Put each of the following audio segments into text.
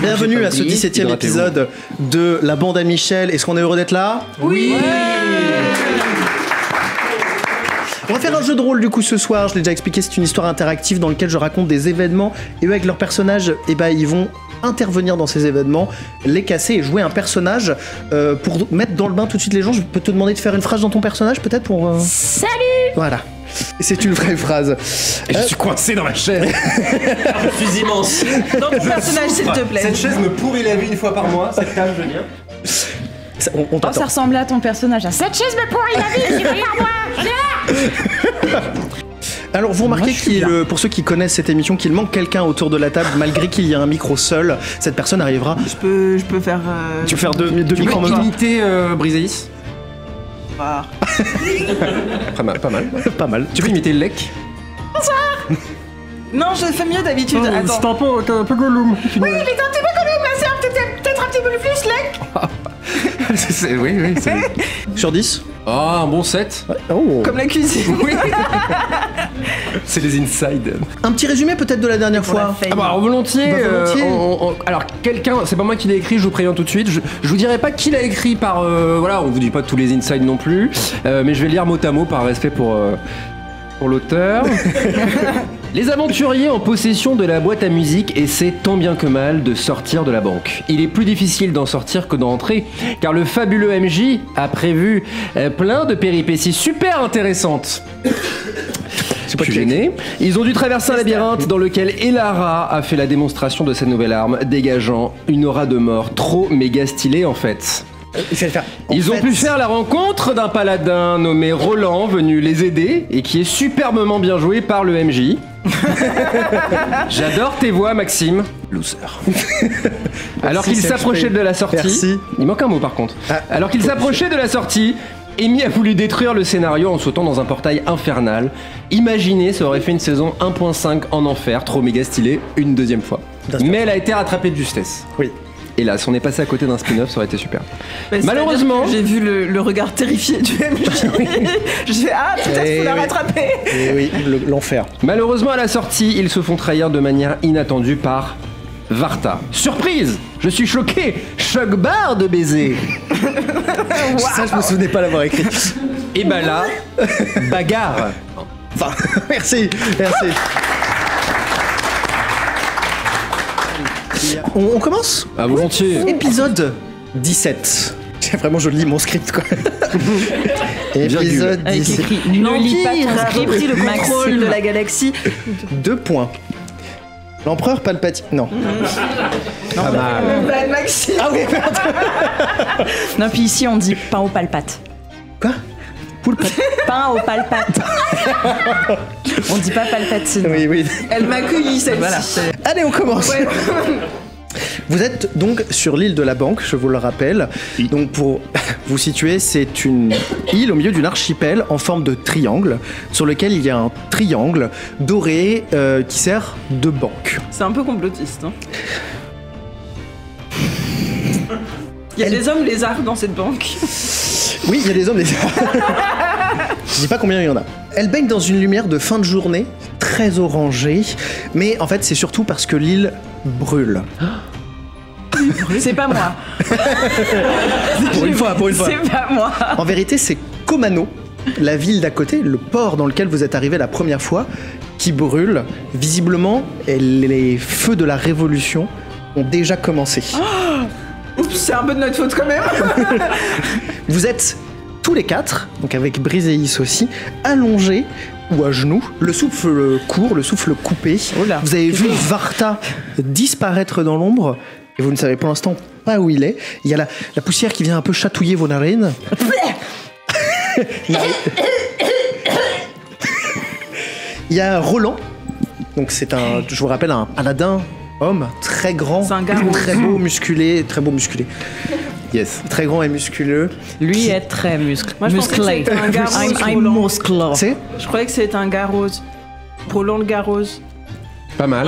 Bienvenue à ce 17e épisode de La Bande à Michel. Est-ce qu'on est heureux d'être là? Oui. On va faire un jeu de rôle du coup ce soir, je l'ai déjà expliqué, c'est une histoire interactive dans laquelle je raconte des événements et eux avec leurs personnages, ils vont intervenir dans ces événements, les casser et jouer un personnage. Pour mettre dans le bain tout de suite les gens, je peux te demander de faire une phrase dans ton personnage peut-être pour... Salut. Voilà. C'est une vraie phrase. Je suis coincé dans ma chaise. Je suis immense. Dans ton personnage, s'il te plaît. Cette chaise me pourrit la vie une fois par mois. Cette table, je viens. On t'attend. Ça ressemble à ton personnage. Cette chaise me pourrit la vie, c'est pas moi. Je viens. Alors vous remarquez pour ceux qui connaissent cette émission qu'il manque quelqu'un autour de la table malgré qu'il y a un micro seul. Cette personne arrivera. Je peux faire. Tu peux faire deux micros en même temps. Imiter Briseis. Pas Pas mal. Pas mal. Tu peux imiter le lec? Non, je fais mieux d'habitude. Attends. T'es un peu Gollum. Oui, mais t'es un petit peu Gollum, mais c'est peut-être un petit peu plus lec. Oui, c'est... Sur 10. Ah, un bon 7. Oh. Comme la cuisine. Oui. C'est les inside. Un petit résumé peut-être de la dernière fois. Ah bah alors volontiers. Alors quelqu'un, c'est pas moi qui l'ai écrit, je vous préviens tout de suite. Je vous dirai pas qui l'a écrit par... voilà, on vous dit pas tous les inside non plus. Mais je vais lire mot à mot par respect pour l'auteur. Les aventuriers en possession de la boîte à musique essaient tant bien que mal de sortir de la banque. Il est plus difficile d'en sortir que d'entrer, car le fabuleux MJ a prévu plein de péripéties super intéressantes. Je suis gêné. Ils ont dû traverser un labyrinthe dans lequel Elara a fait la démonstration de sa nouvelle arme, dégageant une aura de mort trop méga stylée en fait. Ils ont pu faire la rencontre d'un paladin nommé Roland, venu les aider et qui est superbement bien joué par le MJ. J'adore tes voix, Maxime. Loser. Alors qu'il s'approchait de la sortie... Merci. Il manque un mot par contre. Alors qu'il s'approchait de la sortie... Amy a voulu détruire le scénario en sautant dans un portail infernal. Imaginez, ça aurait fait une saison 1.5 en enfer, trop méga stylé, une deuxième fois. Mais elle a été rattrapée de justesse. Oui. Hélas, on est passé à côté d'un spin-off, ça aurait été super. Bah, malheureusement... J'ai vu le regard terrifié du MJ. Je fais peut-être faut la rattraper. Oui, l'enfer. Malheureusement, à la sortie, ils se font trahir de manière inattendue par... Varta. Surprise! Je suis choqué! Choc barre de baiser! Wow. Ça, je me souvenais pas l'avoir écrit. Et bah là, bagarre! Enfin, merci. On commence? À volontiers. Épisode 17. Vraiment, je lis mon script, quoi. Épisode 17. L'Empire a repris le contrôle de la galaxie. 2 points. L'empereur Palpatine. Non. Pas mal. Maxime. Ah oui, merde. Non, puis ici on dit pain au palpate. Quoi? Pain au palpate. On dit pas palpatine. Oui. Elle m'a cueilli celle-ci. Voilà. Allez, on commence. Ouais. Vous êtes donc sur l'île de la Banque, je vous le rappelle. Donc pour vous situer, c'est une île au milieu d'une archipel en forme de triangle, sur lequel il y a un triangle doré qui sert de banque. C'est un peu complotiste. Hein. Il y a des hommes lézards dans cette banque. Oui, il y a des hommes lézards. Je dis pas combien il y en a. Elle baigne dans une lumière de fin de journée, très orangée, mais en fait c'est surtout parce que l'île brûle. C'est pas moi. Pour une fois. C'est pas moi. En vérité, c'est Komano, la ville d'à côté, le port dans lequel vous êtes arrivé la première fois, qui brûle. Visiblement, les feux de la Révolution ont déjà commencé. Oups, c'est un peu de notre faute quand même. Vous êtes tous les 4, donc avec Briseis aussi, allongés ou à genoux, le souffle court, le souffle coupé. Oh là. Vous avez vu Varta disparaître dans l'ombre et vous ne savez pour l'instant pas où il est. Il y a la poussière qui vient un peu chatouiller vos narines. Il y a Roland, donc c'est je vous rappelle, un paladin homme très grand, très beau, musculé. Yes. Très grand et musculeux. Lui est très musclé. Moi, je pensais que c'était un gars rose. I'm musclé. C'est Je croyais que c'était un gars rose. Roland le gars rose. Pas mal.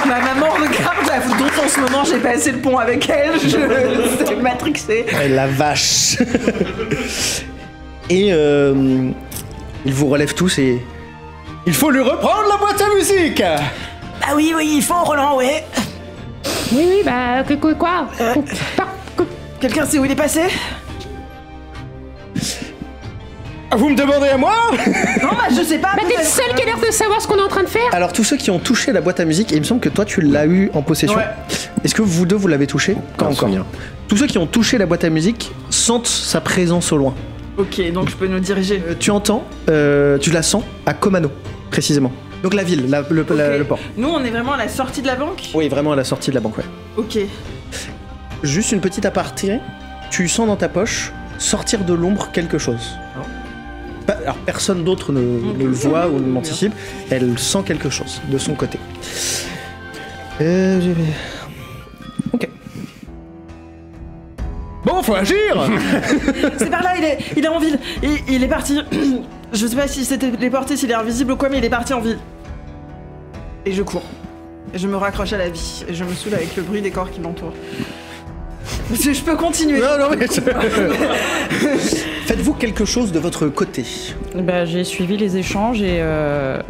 Ma maman regarde la photo en ce moment, j'ai passé le pont avec elle, je suis matrixée. La vache. Et il vous relève tous et... Il faut lui reprendre la boîte à musique. Ah oui, il faut, Roland, ouais. Oui, bah, quoi Quelqu'un sait où il est passé? Vous me demandez à moi? Non, bah je sais pas. Bah, t'es le seul qui a l'air de savoir ce qu'on est en train de faire. Alors tous ceux qui ont touché la boîte à musique, et il me semble que toi tu l'as eu en possession. Ouais. Est-ce que vous deux vous l'avez touché? Quand encore? Tous ceux qui ont touché la boîte à musique sentent sa présence au loin. Ok, donc je peux nous diriger. Tu entends, tu la sens à Komano, précisément. Donc la ville, le port. Nous, on est vraiment à la sortie de la banque? Oui, vraiment à la sortie de la banque, ouais. Ok. Juste une petite aparté, tu sens dans ta poche sortir de l'ombre quelque chose. Alors personne d'autre ne le voit ou ne l'anticipe, elle sent quelque chose de son côté. Ok. Bon, faut agir. C'est par là, il est en ville. Il est parti. Je sais pas si c'était téléporté, s'il est invisible ou quoi, mais il est parti en ville. Et je cours. Et je me raccroche à la vie. Et je me saoule avec le bruit des corps qui m'entourent. Je peux continuer. Non, mais... Faites-vous quelque chose de votre côté? Bah, j'ai suivi les échanges et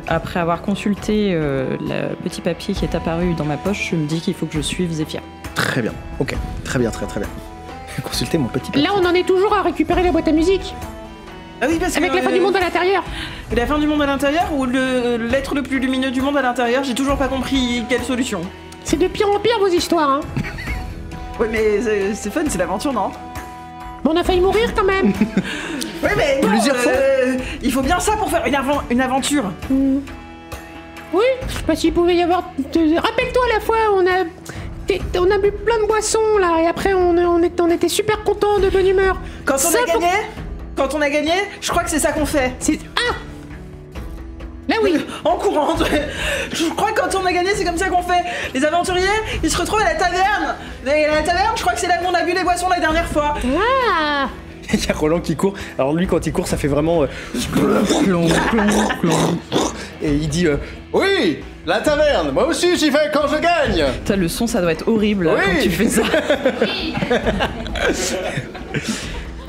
après avoir consulté le petit papier qui est apparu dans ma poche, je me dis qu'il faut que je suive Zéphyr. Très bien, ok. Très bien. Consultez mon petit papier. Là, on en est toujours à récupérer la boîte à musique. Ah oui, parce que... Avec la fin du monde à l'intérieur. La fin du monde à l'intérieur ou l'être le plus lumineux du monde à l'intérieur, j'ai toujours pas compris quelle solution. C'est de pire en pire, vos histoires, hein. Ouais, mais c'est fun, c'est l'aventure, non? Bon, on a failli mourir quand même. Ouais, mais bon, Plusieurs fois. il faut bien ça pour faire une aventure. Oui, bah s'il pouvait y avoir... Rappelle-toi la fois, on a bu plein de boissons, là, et après on était super contents, de bonne humeur. Quand on a gagné, je crois que c'est ça qu'on fait. C'est... Ah Là, oui. En courant. Je crois que quand on a gagné, c'est comme ça qu'on fait. Les aventuriers, ils se retrouvent à la taverne. Et la taverne, je crois que c'est là qu'on a bu les boissons la dernière fois. Ah Il y a Roland qui court. Alors lui, quand il court, ça fait vraiment... Et il dit oui, la taverne. Moi aussi, j'y vais quand je gagne. Putain, le son, ça doit être horrible Oui. quand tu fais ça.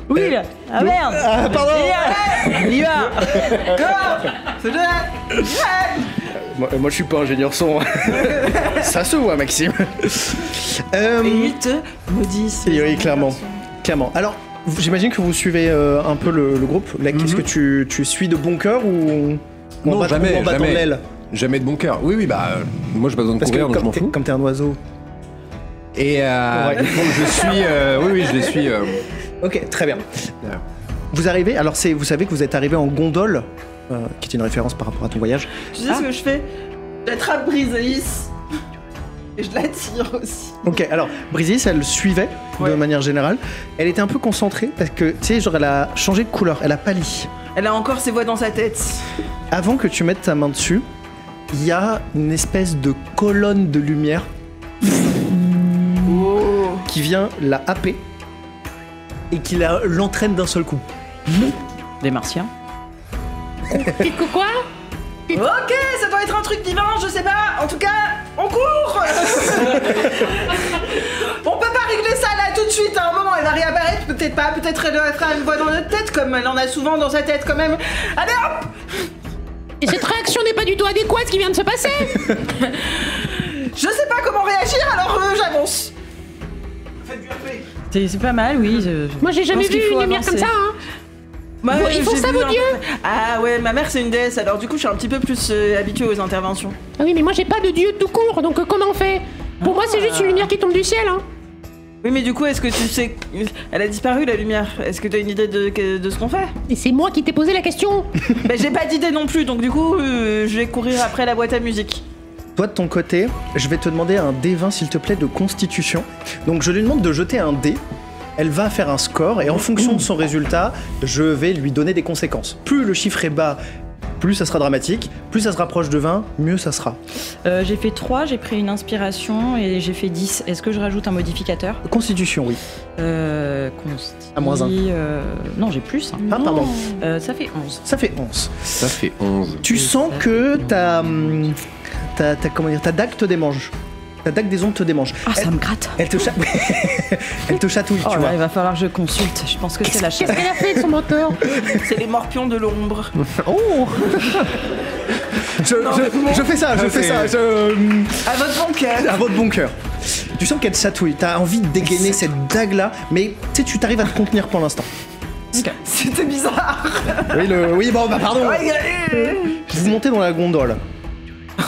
Oui, là. Ah merde. Ah, pardon. On y va. Moi, je suis pas ingénieur son. Ça se voit, Maxime. Et ils te maudissent. Oui, clairement. Alors, j'imagine que vous suivez un peu le groupe. Là, qu'est-ce que tu suis de bon cœur ou Non, en jamais. battant de l'aile? Jamais de bon cœur. Oui, bah, moi j'ai pas besoin de Parce que courir, donc je m'en fous. comme t'es un oiseau. Et Ouais. donc, je suis. Oui, je les suis. Ok, très bien. Vous arrivez, alors vous savez que vous êtes arrivé en gondole, qui est une référence par rapport à ton voyage. Tu sais ce que je fais? J'attrape Briseis et je la tire aussi. Ok, alors Briseis, elle suivait de Ouais. manière générale. Elle était un peu concentrée parce que, tu sais, genre elle a changé de couleur, elle a pâli. Elle a encore ses voix dans sa tête. Avant que tu mettes ta main dessus, il y a une espèce de colonne de lumière qui vient la happer et qui l'entraîne d'un seul coup. Les Martiens. Quoi? Ok, ça doit être un truc divin, je sais pas. En tout cas, on court. On peut pas régler ça là tout de suite. À un moment, elle va réapparaître, peut-être pas. Peut-être elle fera une voix dans notre tête, comme elle en a souvent dans sa tête quand même. Allez hop. Et cette réaction n'est pas du tout adéquate, ce qui vient de se passer. Je sais pas comment réagir, alors j'avance. Faites bien fait. C'est pas mal, oui. Moi, j'ai jamais pense qu'il vu faut une lumière avancer. comme ça, hein. Moi, Ils font j'ai ça, vu vos un dieux? peu. Ah ouais, ma mère c'est une déesse, alors du coup je suis un petit peu plus habituée aux interventions. Ah oui, mais moi, j'ai pas de dieu tout court, donc comment on fait? Pour moi, c'est juste une lumière qui tombe du ciel, hein. Oui, mais du coup, est-ce que tu sais... Elle a disparu la lumière. Est-ce que t'as une idée de ce qu'on fait? Et c'est moi qui t'ai posé la question. Bah j'ai pas d'idée non plus, donc du coup je vais courir après la boîte à musique. Toi, de ton côté, je vais te demander un D20, s'il te plaît, de constitution. Donc, je lui demande de jeter un dé. Elle va faire un score et en fonction de son résultat, je vais lui donner des conséquences. Plus le chiffre est bas, plus ça sera dramatique. Plus ça se rapproche de 20, mieux ça sera. J'ai fait 3, j'ai pris une inspiration et j'ai fait 10. Est-ce que je rajoute un modificateur? Constitution, oui. À moins 1. Non, j'ai plus. Hein. Ah, pardon. Ça fait 11. Ça fait 11. Ça fait 11. Tu sens que ta dague te démange. Ta dague des ondes te démange. Ah, ça me gratte. Elle te elle te chatouille, Oh tu là, vois. il va falloir que je consulte. Je pense que c'est la chasse. Qu'est-ce qu'elle a fait de son mentor? C'est les morpions de l'ombre. Oh Je fais ça. À votre bon cœur. À votre bon cœur. Tu sens qu'elle te chatouille. T'as envie de dégainer cette dague-là, mais tu sais, tu t'arrives à te contenir pour l'instant. C'était bizarre. Oui, bon, bah pardon. Vous montez dans la gondole.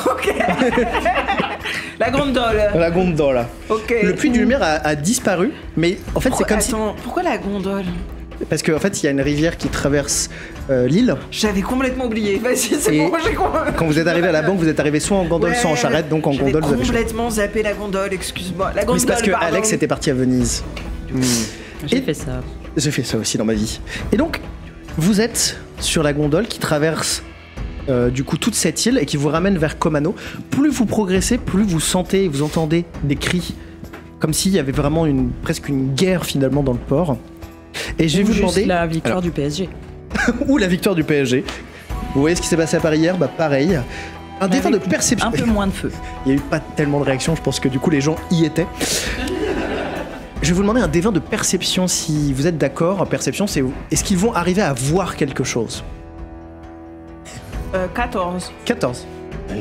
Ok. La gondole. La gondole. Ok. Le puits de lumière a disparu, mais en fait, c'est comme si... Pourquoi la gondole? Parce qu'en fait, il y a une rivière qui traverse l'île. J'avais complètement oublié. Vas-y, c'est Et bon, j'ai compris. Quand vous êtes arrivé à la banque, vous êtes arrivé soit en gondole, soit en charrette, donc en gondole, vous avez complètement zappé la gondole, excuse-moi. La gondole, mais c'est parce que pardon. Alex était parti à Venise. J'ai fait ça. J'ai fait ça aussi dans ma vie. Et donc, vous êtes sur la gondole qui traverse du coup toute cette île et qui vous ramène vers Comano. Plus vous progressez, plus vous sentez et vous entendez des cris, comme s'il y avait vraiment presque une guerre finalement dans le port. Et je vais vous demander la victoire du PSG. ou la victoire du PSG. Vous voyez ce qui s'est passé à Paris hier? Bah pareil. Un défaut de perception. Un peu moins de feu. Il n'y a eu pas tellement de réactions, je pense que du coup les gens y étaient. Je vais vous demander un D20 de perception si vous êtes d'accord. Perception, c'est est-ce qu'ils vont arriver à voir quelque chose? 14. 14.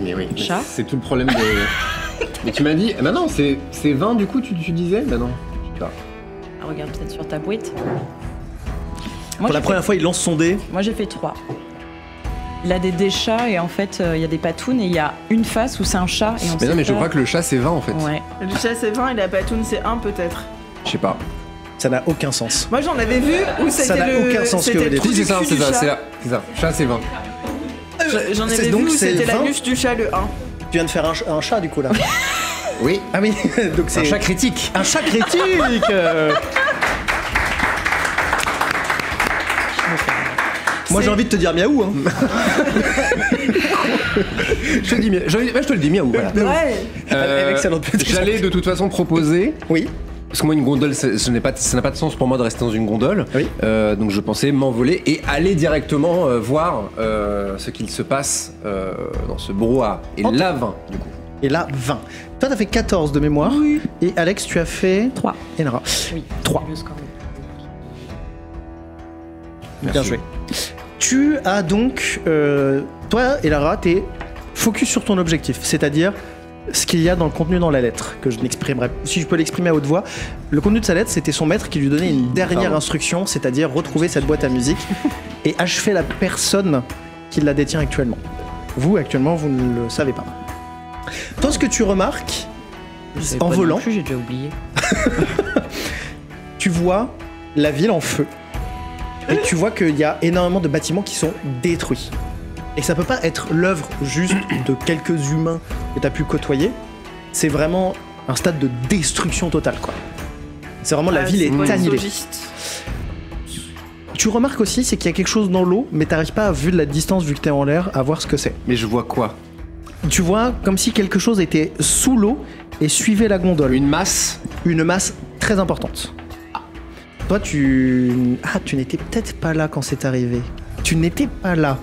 Mais oui, Chat. c'est tout le problème de... Mais tu m'as dit... Bah non, c'est 20 du coup, tu disais? Bah non, je sais pas. Regarde peut-être sur ta boîte. Pour la première fois, il lance son dé. Moi j'ai fait 3. Il a des chats et en fait il y a des patounes et il y a une face où c'est un chat et on Mais sait non, mais je pas. crois que le chat c'est 20 en fait. Ouais. Le chat c'est 20 et la patoune c'est 1 peut-être. Je sais pas. Ça n'a aucun sens. Moi j'en avais vu où Ça c'était n'a aucun sens que vous c'était le dites. trou Si, du c'est ça, cul c'est du ça, chat. c'est ça. Chat c'est 20. J'en C'est avais donc vu où c'est c'était 20. l'anus du chat le 1. Tu viens de faire un chat du coup là. Oui. Ah oui, donc c'est Un chat critique. un chat critique. Moi j'ai envie de te dire miaou. Hein. Je te le dis miaou, voilà. Ouais. Excellente petite J'allais de toute façon proposer... Oui. Parce que moi, une gondole, ça n'a pas de sens pour moi de rester dans une gondole. Oui. Donc je pensais m'envoler et aller directement voir ce qu'il se passe dans ce brouhaha. Et Ok. là, 20, du coup. Et là 20. Toi t'as fait 14 de mémoire. Oui. Et Alex tu as fait 3. Et Nara. Oui. 3. Le score. Bien joué. Tu as donc, toi et Lara, t'es focus sur ton objectif, c'est-à-dire ce qu'il y a dans le contenu dans la lettre, que je n'exprimerai, si je peux l'exprimer à haute voix. Le contenu de sa lettre, c'était son maître qui lui donnait une dernière instruction, c'est-à-dire retrouver cette boîte à musique et achever la personne qui la détient actuellement. Vous, actuellement, vous ne le savez pas. Toi, ce que tu remarques, en volant, J'ai déjà oublié. tu vois la ville en feu. Et tu vois qu'il y a énormément de bâtiments qui sont détruits. Et ça peut pas être l'œuvre juste de quelques humains que tu as pu côtoyer. C'est vraiment un stade de destruction totale, quoi. C'est vraiment la ville est annihilée. Tu remarques aussi, c'est qu'il y a quelque chose dans l'eau, mais t'arrives pas, vu de la distance, vu que t'es en l'air, à voir ce que c'est. Mais je vois quoi? Tu vois comme si quelque chose était sous l'eau et suivait la gondole. Une masse? Une masse très importante. Toi, tu n'étais peut-être pas là quand c'est arrivé. Tu n'étais pas là.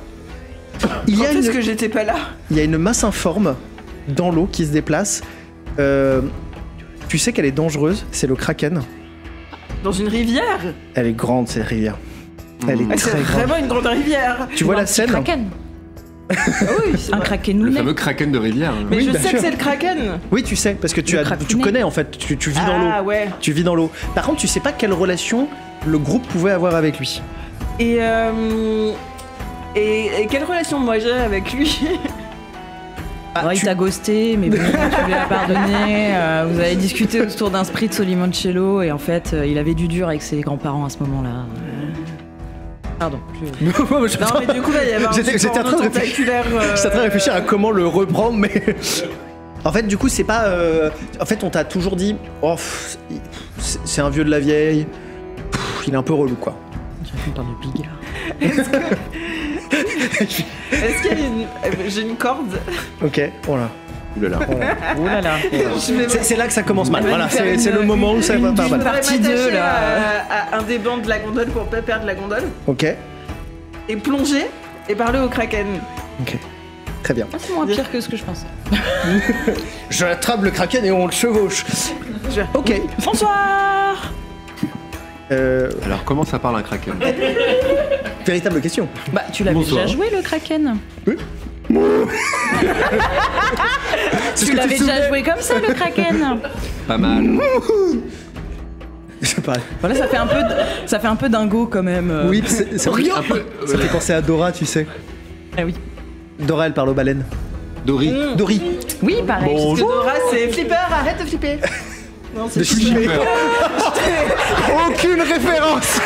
Il y a Est-ce que j'étais pas là? Il y a une masse informe dans l'eau qui se déplace. Tu sais qu'elle est dangereuse, c'est le Kraken. Dans une rivière? Elle est grande, cette rivière. Elle est Ah, c'est très grande. vraiment une grande rivière. Tu vois la scène? Kraken. Oui, c'est Un vrai. kraken Le nounet. fameux kraken de rivière. Mais Oui, je bien sais sûr. que c'est le kraken. Oui, tu sais, parce que tu Krakené. connais en fait, tu vis dans l'eau. Ah ouais. Tu vis dans l'eau. Par contre, tu sais pas quelle relation le groupe pouvait avoir avec lui. Et quelle relation moi j'ai avec lui? Ah, Il tu- t'a ghosté, mais bon, tu lui as pardonné. Vous avez discuté autour d'un spritz au limoncello et en fait, il avait du dur avec ses grands-parents à ce moment-là. Pardon. Non mais du coup là il y avait un J'étais petit en train de porno réfléchir. tentaculaire. J'étais en train de réfléchir à comment le reprendre, mais. En fait, du coup, c'est pas. En fait, on t'a toujours dit, oh, c'est un vieux de la vieille. Il est un peu relou, quoi. On parle de big là. Est-ce qu'il y a j'ai une corde? Ok, voilà. Oulala. Oh là là. C'est là que ça commence mal. Elle va Voilà, nous faire c'est une- le moment où ça va pas Je mal. voudrais Partie m'attacher 2, là. à un des bancs de la gondole pour pas perdre la gondole Ok, et plonger et parler au kraken. ok. Très bien. C'est moins pire que ce que je pensais. Je attrape le kraken et on le chevauche. Ok. Bonsoir. Alors comment ça parle un kraken? Véritable question. Bah, tu l'avais Bonsoir. déjà joué le kraken? Tu l'avais déjà joué comme ça, le Kraken? Pas mal. C'est pas... Voilà, ça fait un peu dingo quand même. Oui, c'est un peu... Ça fait penser à Dora, tu sais. Ah oui. Dora, elle parle aux baleines. Dory. Dory. Oui, pareil. Parce que Dora, c'est flipper, arrête de flipper. Non, c'est Aucune référence.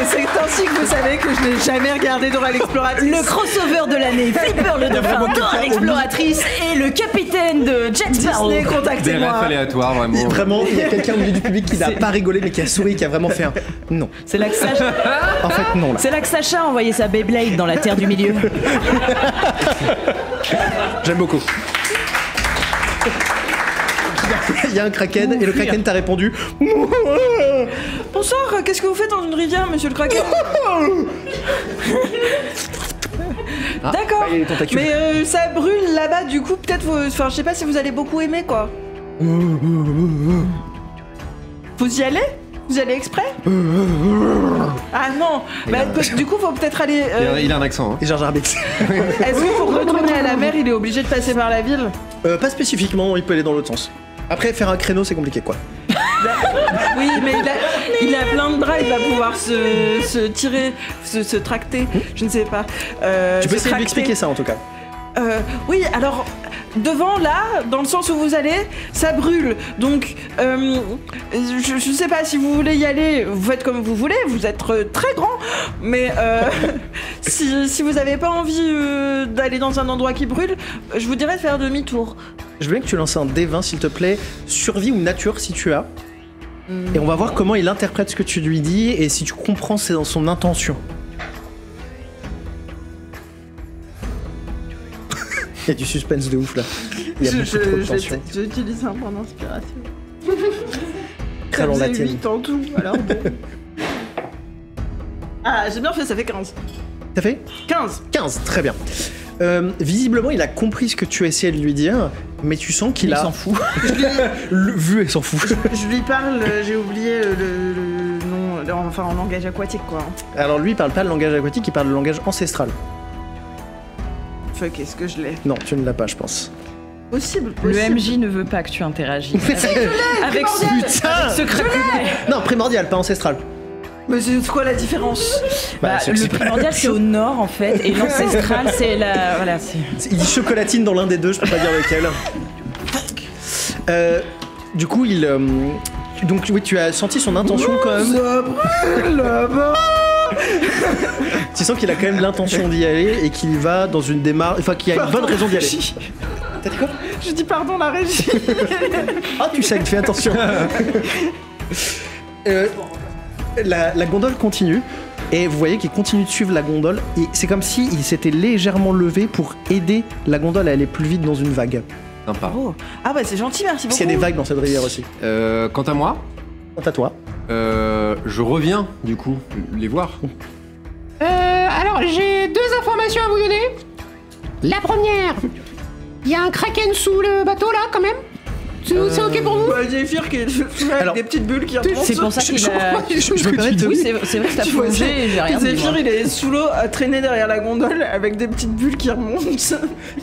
Et c'est ainsi que vous savez que je n'ai jamais regardé Dora l'exploratrice. Le crossover de l'année, Flipper le dauphin, Dora l'exploratrice et le capitaine de Jack Sparrow. Disney, Des refs contactez-moi. aléatoires, vraiment. Vraiment, il y a quelqu'un au milieu du public qui n'a pas rigolé, mais qui a souri, qui a vraiment fait un... Non. C'est là que Sacha... En fait, non, là. C'est là que Sacha a envoyé sa Beyblade dans la terre du milieu. J'aime beaucoup. Il y a un kraken, et le kraken t'a répondu... Bonsoir, qu'est-ce que vous faites dans une rivière, monsieur le Kraken? D'accord, il y a les tentacules. mais ça brûle là-bas, du coup, peut-être, enfin, je sais pas si vous allez beaucoup aimer, quoi. Vous y allez? Vous allez exprès? Ah non, bah, du coup, faut peut-être aller... Il a un accent. Hein. Et Jar Jar Binks. Est-ce que pour retourner à la mer, il est obligé de passer par la ville? Pas spécifiquement, il peut aller dans l'autre sens. Après, faire un créneau, c'est compliqué, quoi. Oui, mais il a plein de bras, il va pouvoir se tirer, se tracter, je ne sais pas. Tu peux essayer de lui tracter. expliquer ça, en tout cas. Oui, alors, devant, là, dans le sens où vous allez, ça brûle. Donc, je ne sais pas si vous voulez y aller, vous faites comme vous voulez, vous êtes très grand, mais si vous n'avez pas envie d'aller dans un endroit qui brûle, je vous dirais de faire demi-tour. Je veux bien que tu lances un D20, s'il te plaît. Survie ou nature, si tu as. Et on va voir comment il interprète ce que tu lui dis et si tu comprends c'est dans son intention. Il y a du suspense de ouf là. Il y a beaucoup trop de tension. J'utilise un point d'inspiration. Crâle en Ça faisait latine. 8 en tout, alors bon. Ah, j'ai bien fait, ça fait 15. T'as fait 15. 15, très bien. Visiblement, il a compris ce que tu essayais de lui dire, mais tu sens qu'il a... s'en fout. Vu et s'en fout. Je lui parle, j'ai oublié le nom, enfin en langage aquatique quoi. Alors lui, il parle pas le langage aquatique, il parle le langage ancestral. Fuck, est-ce que je l'ai? Non, tu ne l'as pas, je pense. Possible. Le MJ ne veut pas que tu interagisses avec ce Putain kraken. Non, primordial, pas ancestral. Mais c'est quoi la différence? Bah, c'est- le c'est- primordial c'est au nord en fait et l'ancestral c'est la voilà c'est. Il dit chocolatine dans l'un des deux, je peux pas dire lequel. Du coup, il... donc oui, tu as senti son intention quand même. Ça brûle là-bas. Tu sens qu'il a quand même l'intention d'y aller et qu'il va dans une démarche... Enfin, qu'il y a une bonne raison d'y aller. T'as dit quoi? Je dis pardon la régie. Ah, tu sais, fais attention. La gondole continue. Et vous voyez qu'il continue de suivre la gondole. Et c'est comme s'il s'était légèrement levé pour aider la gondole à aller plus vite dans une vague. Sympa. Oh. Ah bah c'est gentil, merci Parce beaucoup. qu'il y a des vagues dans cette rivière aussi. Quant à moi, Quant à toi. je reviens du coup les voir. Alors, j'ai deux informations à vous donner. La première, il y a un kraken sous le bateau là, quand même. C'est ok pour vous? Bah, Zéphyr qui est avec Alors, des petites bulles qui remontent. C'est pour ça qu'il a. Je me permets de... Oui c'est vrai que t'as Tu vois, plongé et j'ai rien dit. Zéphyr, moi. il est sous l'eau à traîner derrière la gondole avec des petites bulles qui remontent.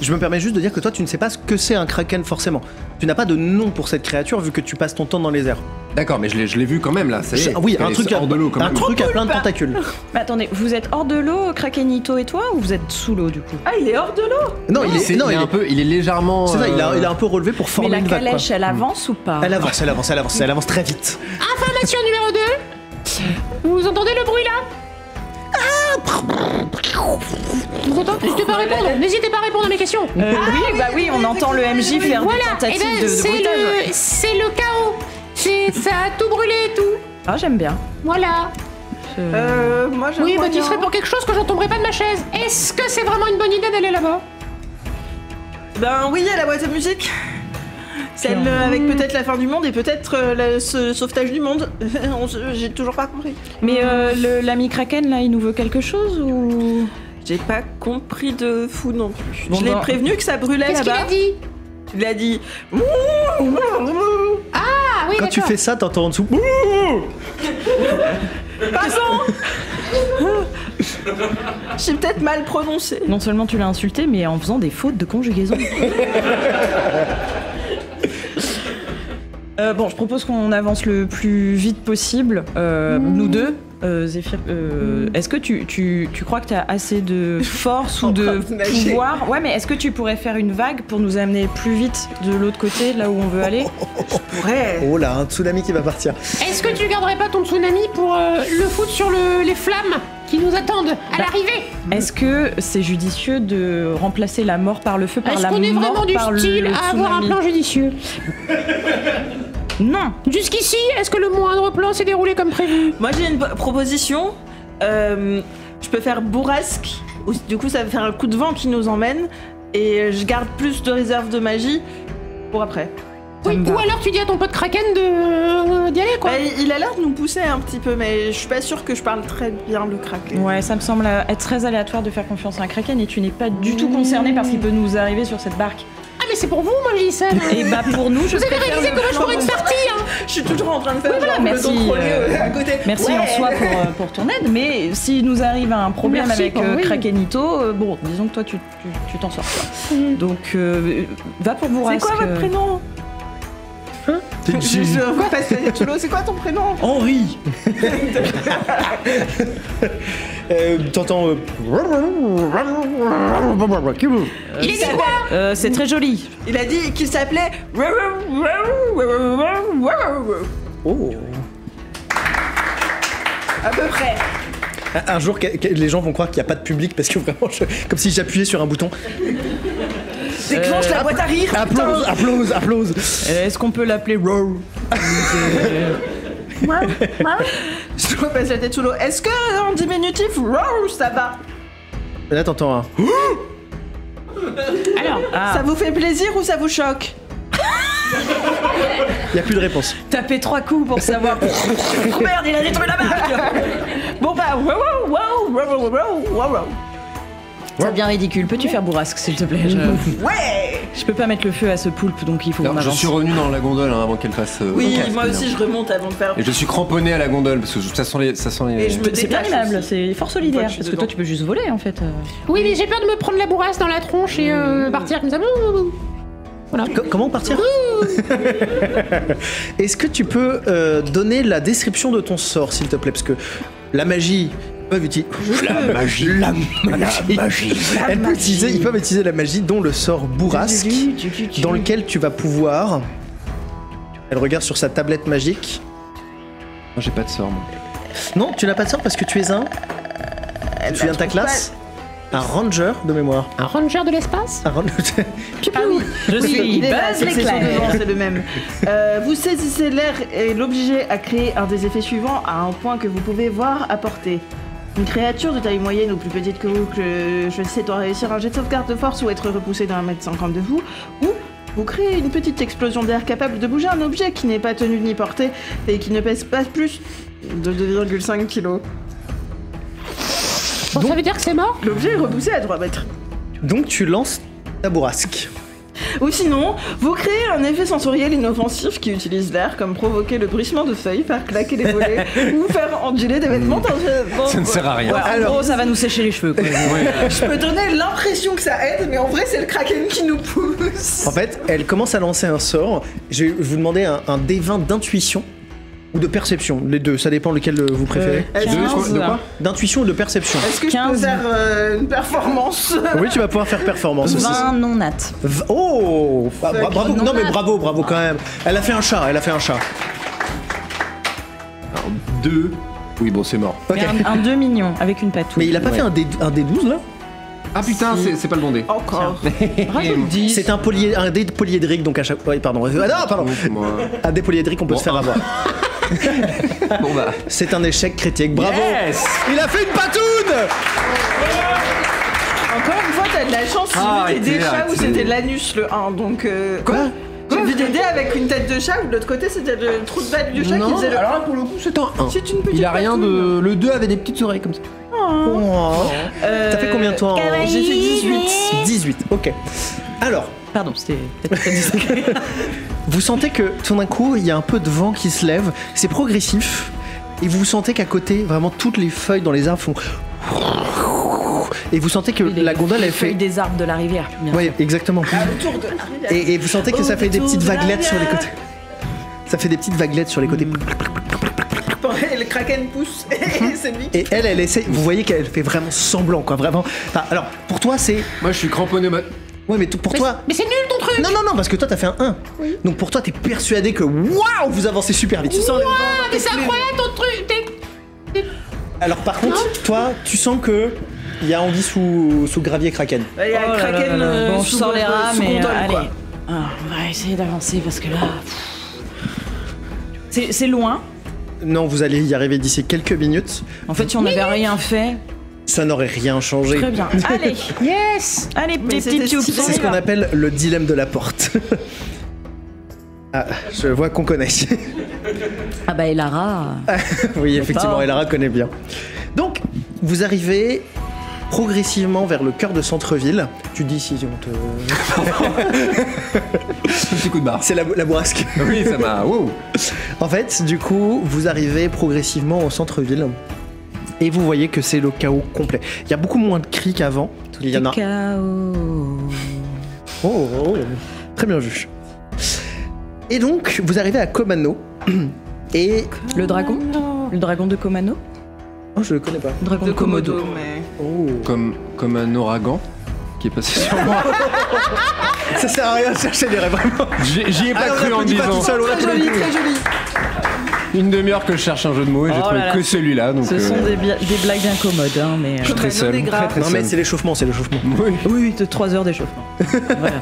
Je me permets juste de dire que toi, tu ne sais pas ce que c'est un kraken forcément. Tu n'as pas de nom pour cette créature vu que tu passes ton temps dans les airs. D'accord, mais je l'ai vu quand même là. Ça y est. Oui, Elle un est truc hors de l'eau quand un même. truc à plein de tentacules. Mais attendez, vous êtes hors de l'eau, Krakenito et toi, ou vous êtes sous l'eau du coup? Ah, il est hors de l'eau. Non, il est, C'est- non, il est un peu, il est légèrement. C'est ça, il a un peu relevé pour Mais former la une vague. calèche, Quoi. elle avance ou pas? Elle avance, elle avance, elle avance, elle avance très vite. Information numéro 2. Vous entendez le bruit là? Vous entendez? N'hésitez pas à répondre. N'hésitez pas à répondre à mes questions. Oui, on entend le MJ faire des Voilà. Et tentatives ben de c'est bruitage. c'est le chaos. Ça a tout brûlé et tout. Ah, j'aime bien. Voilà. Moi j'aime Oui, bah tu moyen. serais pour quelque chose que j'en tomberais pas de ma chaise. Est-ce que c'est vraiment une bonne idée d'aller là-bas? Ben oui, il y a la boîte à musique. Celle avec peut-être la fin du monde et peut-être le sauvetage du monde. J'ai toujours pas compris. Mais l'ami Kraken là, il nous veut quelque chose ou? J'ai pas compris de fou non plus. Bon, je l'ai ben- prévenu que ça brûlait Qu'est-ce qu'il là-bas. a dit? Il a dit. Ah oui, Quand tu d'accord. fais ça, t'entends en dessous. Pardon. J'ai peut-être mal prononcé. Non seulement tu l'as insulté, mais en faisant des fautes de conjugaison. Bon, je propose qu'on avance le plus vite possible, nous deux. Zéphyr, est-ce que tu crois que tu as assez de force ou de pouvoir? Ouais, mais est-ce que tu pourrais faire une vague pour nous amener plus vite de l'autre côté, là où on veut aller? Je pourrais. Oh là, un tsunami qui va partir. Est-ce que tu garderais pas ton tsunami pour le foutre sur les flammes qui nous attendent à l'arrivée? Est-ce que c'est judicieux de remplacer la mort par le feu par la mort par le Est-ce qu'on est vraiment du style à avoir un plan judicieux? Non. Jusqu'ici, est-ce que le moindre plan s'est déroulé comme prévu? Moi j'ai une proposition. Je peux faire bourrasque. Du coup ça va faire un coup de vent qui nous emmène. Et je garde plus de réserve de magie pour après. Oui, ou alors tu dis à ton pote Kraken d'y aller, quoi. Bah, il a l'air de nous pousser un petit peu, mais je suis pas sûre que je parle très bien le Kraken. Ouais, ça me semble être très aléatoire de faire confiance à un Kraken et tu n'es pas du tout concerné par ce qui peut nous arriver sur cette barque. Ah, mais c'est pour vous, moi, je dis ça. Et bah pour nous, je Vous avez préfère réalisé le comment je plan pourrais être de- partie, hein. Je suis toujours en train de faire Oui, voilà, genre, merci, le contrôler à côté. Merci Ouais. en soi pour ton aide, mais si nous arrive un problème Merci avec pour- oui. Krakenito, bon, disons que toi tu t'en sors quoi. Donc va pour C'est bourrasque. quoi votre prénom? Je vois passer Tulo, c'est quoi ton prénom? Henri. T'entends. Il est dit quoi? C'est très joli. Il a dit qu'il s'appelait. Oh. À peu près. Un jour, les gens vont croire qu'il n'y a pas de public parce que vraiment, comme si j'appuyais sur un bouton. Déclenche la boîte à rire. Applause, applause, applause. Est-ce qu'on peut l'appeler Row? Je vois passer la tête sous l'eau. Est-ce que en diminutif, row, ça va? Là, t'entends un. Alors, Ça vous fait plaisir ou ça vous choque? Il n'y a plus de réponse. Taper 3 coups pour savoir. Oh merde, il a détruit la barque. Bon bah, wow, wow, wow, wow, wow, wow, wow. Ça devient ridicule. Peux-tu faire bourrasque, s'il te plaît? Ouais. Je peux pas mettre le feu à ce poulpe, donc il faut qu'on Alors, je avance. suis revenu dans la gondole hein, avant qu'elle fasse. Oui, ok, moi c'est aussi bien. je remonte avant de faire. Et je suis cramponné à la gondole parce que ça sent les. Et je me C'est bien détache aimable, aussi. c'est fort solidaire, Une fois que je suis parce que toi dedans. tu peux juste voler en fait. oui, mais j'ai peur de me prendre la bourrasse dans la tronche et partir comme ça. Voilà. Comment partir? Est-ce que tu peux donner la description de ton sort, s'il te plaît? Parce que la magie. Ils peuvent utiliser. La magie. Ils peuvent utiliser la magie, dont le sort bourrasque, dans lequel tu vas pouvoir. Elle regarde sur sa tablette magique. Non, j'ai pas de sort. Moi. Non, tu n'as pas de sort parce que tu es un. Tu viens de ta classe. Un ranger de mémoire. Un ranger de l'espace? Un ranger. Ah oui, je suis Il est là, Buzz c'est sur l'éclair. devant, c'est le même. Vous saisissez l'air et l'objet à créer un des effets suivants à un point que vous pouvez voir à portée. Une créature de taille moyenne ou plus petite que vous que choisissez doit réussir un jet de sauvegarde de force ou être repoussé d'un mètre 50 de vous, ou vous créez une petite explosion d'air capable de bouger un objet qui n'est pas tenu ni porté et qui ne pèse pas plus de 2,5 kg. Bon, ça veut dire que c'est mort? L'objet est repoussé à 3 mètres. Donc tu lances ta bourrasque. Ou sinon, vous créez un effet sensoriel inoffensif qui utilise l'air, comme provoquer le bruissement de feuilles, faire claquer les volets ou faire onduler des vêtements dans Ça ne sert à rien. Ouais, en gros, ça va nous sécher les cheveux quoi. Je peux donner l'impression que ça aide, mais en vrai, c'est le Kraken qui nous pousse. En fait, elle commence à lancer un sort. Je vais vous demander un D20 d'intuition ou de perception. Les deux, ça dépend lequel vous préférez. Est-ce que- De quoi? D'intuition ou de perception. Est-ce que je peux 15. faire une performance? Oui, tu vas pouvoir faire performance aussi. 20 non nat. Oh bravo, non, non mais là. bravo quand même. Elle a fait un chat, Alors, 2. Oui, bon, c'est mort. Ok. Mais un 2 mignon avec une patouille. Mais il a pas Ouais. fait un D12 là? Ah putain, c'est pas le bon dé. Encore. Rajoute 10. C'est un dé de polyédrique donc à chaque. Oui, pardon. Ah non, pardon. Moi. Un dé polyédrique, on peut Bon, se faire avoir. Bon bah. C'est un échec critique. Bravo. Yes. Il a fait une patoune. Encore une fois, t'as de la chance, Ah, c'était des arrêtez, chats ou arrêtez. c'était l'anus le 1, donc... Quoi? J'ai vu des dés avec une tête de chat ou de l'autre côté c'était le trou de balle du chat qui Non, faisait le... alors là, pour le coup, c'est un 1. C'est une petite Il a rien patoune. de. Le 2 avait des petites oreilles comme ça. Oh. T'as fait combien de temps? J'ai fait 18. 18, ok. Alors, Pardon, c'était peut-être pas discret. vous sentez que tout d'un coup, il y a un peu de vent qui se lève, c'est progressif, et vous sentez qu'à côté, vraiment toutes les feuilles dans les arbres font Et vous sentez que la gondole, elle fait... des arbres de la rivière. Oui, exactement. Autour de la rivière. Et vous sentez que ça fait des petites vaguelettes sur les côtés. Ça fait des petites vaguelettes sur les côtés. Et le kraken pousse. Et c'est lui. Et elle essaie. Vous voyez qu'elle fait vraiment semblant, quoi. Vraiment. Enfin, alors, pour toi, c'est. Moi, je suis cramponné. Ouais, mais pour toi. Mais c'est nul ton truc. Non, parce que toi, t'as fait un 1. Oui. Donc pour toi, t'es persuadé que waouh, vous avancez super vite. Tu sens le vent. Mais c'est incroyable ton truc. Alors, par contre, toi, tu sens que. Il y a Andy sous gravier kraken. Il y a le kraken. Bon, je sors les rats, mais gondole, allez. quoi. On va essayer d'avancer parce que là. C'est loin. Non, vous allez y arriver d'ici quelques minutes. En fait, si on n'avait rien fait. Ça n'aurait rien changé. Très bien. Allez. Yes. Allez, Mais petits tubes. C'est ce qu'on appelle le dilemme de la porte. Ah, je vois qu'on connaît. Ah bah, et Lara. Oui, effectivement, Elara connaît bien. Donc, vous arrivez progressivement vers le cœur de centre-ville. Tu dis si on te... Un petit coup de barre. C'est la bourrasque. Oui, ça m'a... Wow. En fait, du coup, vous arrivez progressivement au centre-ville. Et vous voyez que c'est le chaos complet. Il y a beaucoup moins de cris qu'avant. Il y en a... Chaos. Oh, très bien vu. Et donc, vous arrivez à Komano. Et... Le dragon. Le dragon de Komano. Oh, je le connais pas. Le dragon de Komodo. Mais... Oh. Comme un ouragan qui est passé sur moi. Ça sert à rien de chercher des rêves, vraiment. J'y ai pas Ah, cru en disant. pas tout seul, on Très l'applaudit. joli, très joli. Une demi-heure que je cherche un jeu de mots et j'ai Oh trouvé là là. que celui-là. Donc, Ce sont des blagues incommodes, hein, mais. je suis très seul. Très, très Non, mais seul. c'est l'échauffement. Oui. Oui, de 3 heures d'échauffement. Voilà.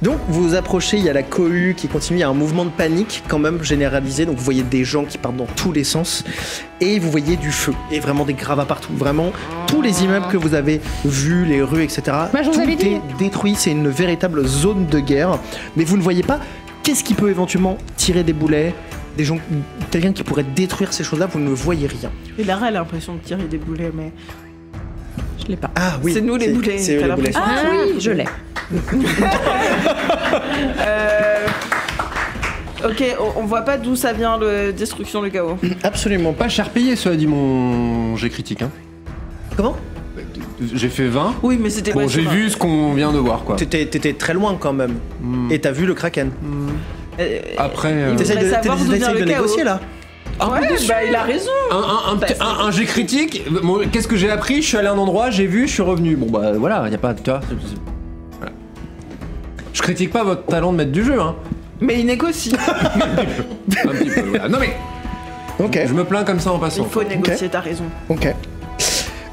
Donc vous vous approchez, il y a la cohue qui continue, il y a un mouvement de panique quand même généralisé, donc vous voyez des gens qui partent dans tous les sens, et vous voyez du feu, et vraiment des gravats partout, vraiment tous les immeubles que vous avez vus, les rues, etc. Bah, je vous tout avais dit. est détruit, c'est une véritable zone de guerre, mais vous ne voyez pas qu'est-ce qui peut éventuellement tirer des boulets, des gens, quelqu'un qui pourrait détruire ces choses-là, vous ne voyez rien. Et Lara a l'impression de tirer des boulets, mais... Je l'ai pas. Ah oui, C'est nous les boulets, c'est eux t'as les boulets. l'impression. Ah oui, je l'ai. Ok, on voit pas d'où ça vient, la destruction, le chaos. Absolument pas. Pas cher payé, cela dit mon jet critique. Hein. Comment? J'ai fait 20. Oui, mais c'était... Bon, ouais, j'ai sur vu ce qu'on vient de voir, quoi. T'étais très loin quand même, et t'as vu le kraken. Après, T'essayes voudrait savoir d'où vient de le chaos. négocier là. Ouais, bah il a raison. un jet critique. Bon, qu'est-ce que j'ai appris? Je suis allé à un endroit, j'ai vu, je suis revenu. Bon bah voilà, y a pas, tu vois. Voilà. Je critique pas votre talent de maître du jeu, hein. Mais il négocie. Un petit peu. Voilà. Non mais, Ok. je me plains comme ça en passant. Il faut négocier, t'as raison. Ok.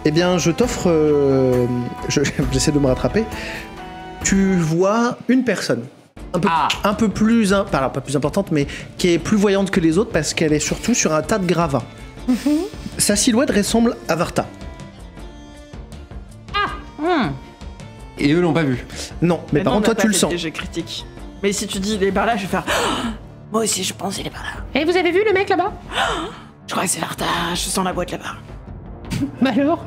Eh bien, je t'offre... J'essaie de me rattraper. Tu vois une personne. Un peu plus... pas plus importante, mais qui est plus voyante que les autres parce qu'elle est surtout sur un tas de gravats. Sa silhouette ressemble à Varta. Et eux l'ont pas vu. Non, mais par non, contre, on toi, a tu pas le fait sens. de jeu critique. Mais si tu dis il est par là, je vais faire... Moi aussi, je pense il est par là. Et vous avez vu le mec là-bas? Je crois que c'est Varta, je sens la boîte là-bas. Bah alors?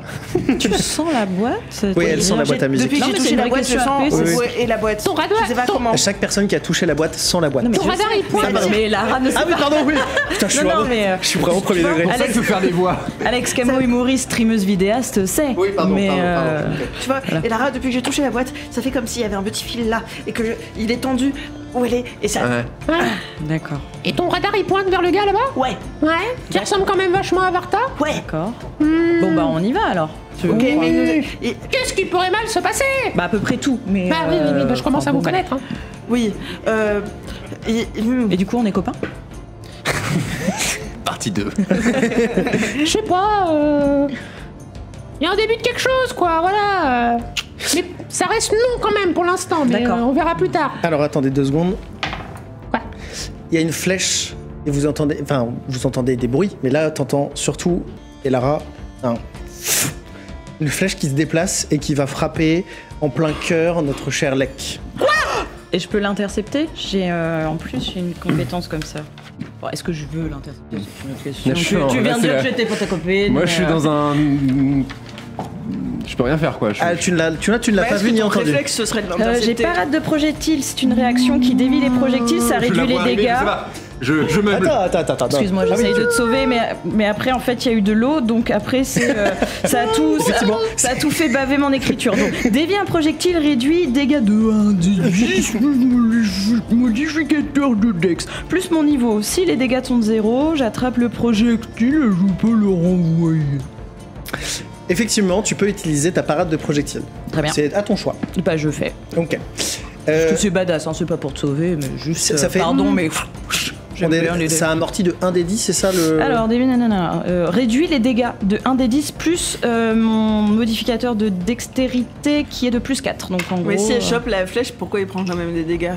Tu sens la boîte? Oui, elle sent la boîte à musique. Depuis que Non, j'ai mais touché c'est la une boîte, je vraie sens... question à Ouais, et la boîte. Ton radar- Je sais pas ton- comment. Chaque personne qui a touché la boîte sent la boîte. Non, mais Ton radar il pointe. Ah, mais Lara ne sait Ah oui, pas. pardon, oui. Putain, je suis Non, vraiment, mais, je suis vraiment premier degré. Pour ça, il faut faire des voix. Alex Camo, humoriste, streameuse, vidéaste, sait. Oui, pardon, mais, pardon. Tu vois, et Lara, depuis que j'ai touché la boîte, ça fait comme s'il y avait un petit fil là, et que il est tendu où elle est, et ça... Ouais. Ouais. D'accord. Et ton radar il pointe vers le gars là-bas? Ouais, Ouais. Qui ressemble quand même vachement à Varta? ouais. D'accord. Bon, bah, on y va alors. Ok, mais... et- Qu'est-ce qui pourrait mal se passer? Bah, à peu près tout. Mais, Bah oui, bah, je commence à vous bon, bah. connaître. Hein. oui, Et du coup, on est copains? Partie 2. Je sais pas. Il y a un début de quelque chose, quoi, voilà. Mais ça reste non quand même pour l'instant, mais D'accord. on verra plus tard. Alors, attendez 2 secondes. Quoi? Il y a une flèche et vous entendez des bruits, mais là t'entends surtout, et Lara, une flèche qui se déplace et qui va frapper en plein cœur notre cher Lek. Et je peux l'intercepter? En plus, j'ai une compétence comme ça. Bon, est-ce que je veux l'intercepter? C'est une autre question. Là, Tu viens de c'est dire la- que j'étais photocopée. Moi, je suis dans un. Je peux rien faire, quoi. Ah, tu ne l'as pas vu ni entendu. réflexe, ce serait de J'ai l'intercepter. parade de projectiles, c'est une réaction qui dévie les projectiles, ça Je la réduit les vois arriver, dégâts. je sais pas. Je meuble. Attends. Excuse-moi, j'essaye de te sauver, mais après, en fait, il y a eu de l'eau, donc après, ça a tout fait baver mon écriture. Donc, dévier un projectile réduit, dégâts de 1d10, modificateur de Dex, plus mon niveau. Si les dégâts sont de 0, j'attrape le projectile et je peux le renvoyer. Effectivement, tu peux utiliser ta parade de projectile. Très bien. C'est à ton choix. Bah, je fais. Ok. C'est badass, hein, c'est pas pour te sauver, mais juste. Ça fait... Pardon, mais. Ça amortit de 1 des 10, c'est ça le. Alors, réduit les dégâts de 1 des 10 plus mon modificateur de dextérité qui est de plus 4. Donc en gros. Mais si elle chope la flèche, pourquoi il prend quand même des dégâts?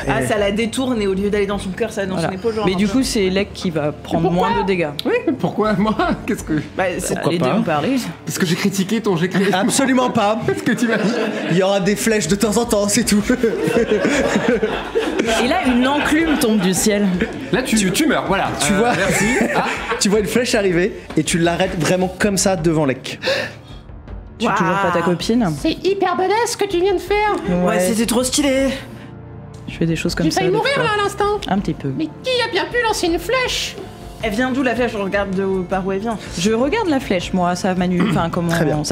Ah, ça la détourne et au lieu d'aller dans son cœur, ça va dans son épaule. Genre, mais du coup, c'est Lek qui va prendre moins de dégâts. Oui, pourquoi moi? Qu'est-ce que. Bah, les deux ont parlé. Parce que j'ai critiqué ton jet critique. Absolument pas. Ce que tu m'as dit. Il y aura des flèches de temps en temps, c'est tout. Et là, une enclume tombe du ciel. Là, tu meurs, voilà. Tu vois, merci. Tu vois une flèche arriver et tu l'arrêtes vraiment comme ça devant Lek. Tu es toujours pas ta copine? C'est hyper badass ce que tu viens de faire. Ouais, c'était trop stylé. Je fais des choses comme J'ai ça. failli mourir là à l'instant. Un petit peu. Mais qui a bien pu lancer une flèche? Elle vient d'où la flèche? Je regarde par où elle vient. Je regarde la flèche, moi, sa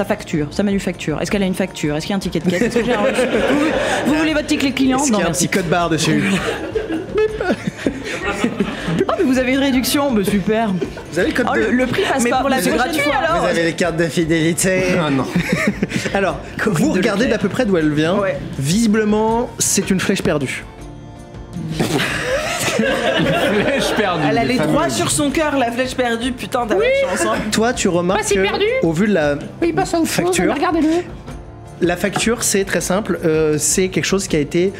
facture, sa manufacture. Est-ce qu'elle a une facture? Est-ce qu'il y a un ticket de caisse? Est-ce que j'ai un reçu? Vous voulez votre ticket client? Est-ce qu'il y a un petit code barre dessus? Oh, mais vous avez une réduction, bah super. Vous avez le code de... le prix passe mais pas. pour la C'est prochaine gratuit fois. alors. Vous avez les cartes de fidélité. Ah non. Alors, vous regardez d'à peu près d'où elle vient. Ouais. Visiblement, c'est une flèche perdue. Flèche perdue. Elle allait les droit fameuses. sur son cœur, la flèche perdue. Putain, t'as pas de chance. Hein. Toi, tu remarques Pas si que, perdu. au vu de la Oui, bah ça Facture. regardez-le. La facture, c'est très simple. C'est quelque chose qui a été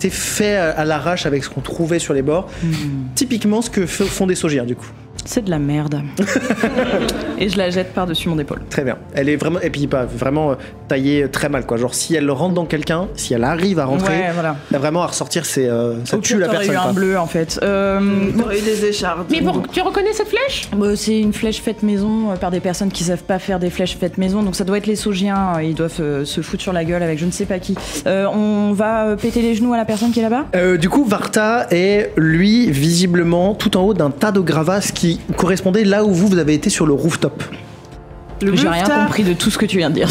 fait à l'arrache avec ce qu'on trouvait sur les bords. Typiquement ce que font des saugières, du coup. C'est de la merde. Et je la jette par-dessus mon épaule. Très bien. Elle est vraiment, et puis pas vraiment taillée très mal, quoi. Genre si elle rentre dans quelqu'un, si elle arrive à rentrer, Ouais, voilà. vraiment à ressortir, ça Au tue pire, la t'aurais personne. eu un quoi. bleu en fait. T'aurais eu des échardes. Mais bon, tu reconnais cette flèche? C'est une flèche faite maison par des personnes qui savent pas faire des flèches faites maison, donc ça doit être les Saugiens. Ils doivent se foutre sur la gueule avec je ne sais pas qui. On va péter les genoux à la personne qui est là-bas. Du coup, Varta est, lui, visiblement tout en haut d'un tas de gravats qui correspondait là où vous avez été sur le rooftop. J'ai rien compris de tout ce que tu viens de dire.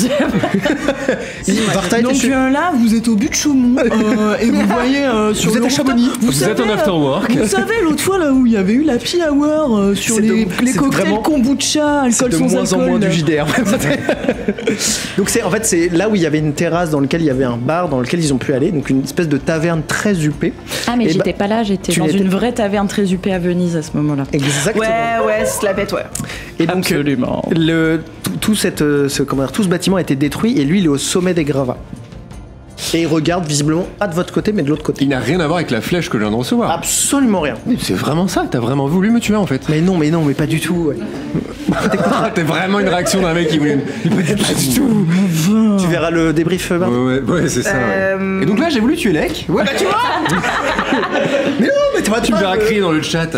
Varta était Donc sur... là, vous êtes au but de Chaumont et vous voyez sur Vous le êtes à rooftop- Chamonix. Vous êtes en afterwork. Vous savez l'autre fois là où il y avait eu la happy hour sur C'est les c'est cocktails vraiment- kombucha, C'est alcool de sans moins en alcool. moins du JDR. Donc c'est là où il y avait une terrasse dans laquelle il y avait un bar dans lequel ils ont pu aller, donc une espèce de taverne très huppée. Ah mais Et j'étais pas là, j'étais tu dans n'étais- une vraie taverne très huppée à Venise à ce moment-là. Exactement. Ouais, se la pète, ouais. Et donc Absolument. tout ce bâtiment a été détruit et lui il est au sommet des gravats. Et il regarde visiblement pas de votre côté mais de l'autre côté. Il n'a rien à voir avec la flèche que je viens de recevoir. Absolument rien. C'est vraiment ça, t'as vraiment voulu me tuer en fait. Mais non, mais pas du tout. Ouais. T'es vraiment une réaction d'un mec qui voulait. Peut-être pas du tout. Tu verras le débrief. Bart. Ouais, c'est ça. Ouais. Et donc là, j'ai voulu tuer Lek. Ouais, bah tu vois. Mais non, mais toi, Tu me verras crier dans le chat.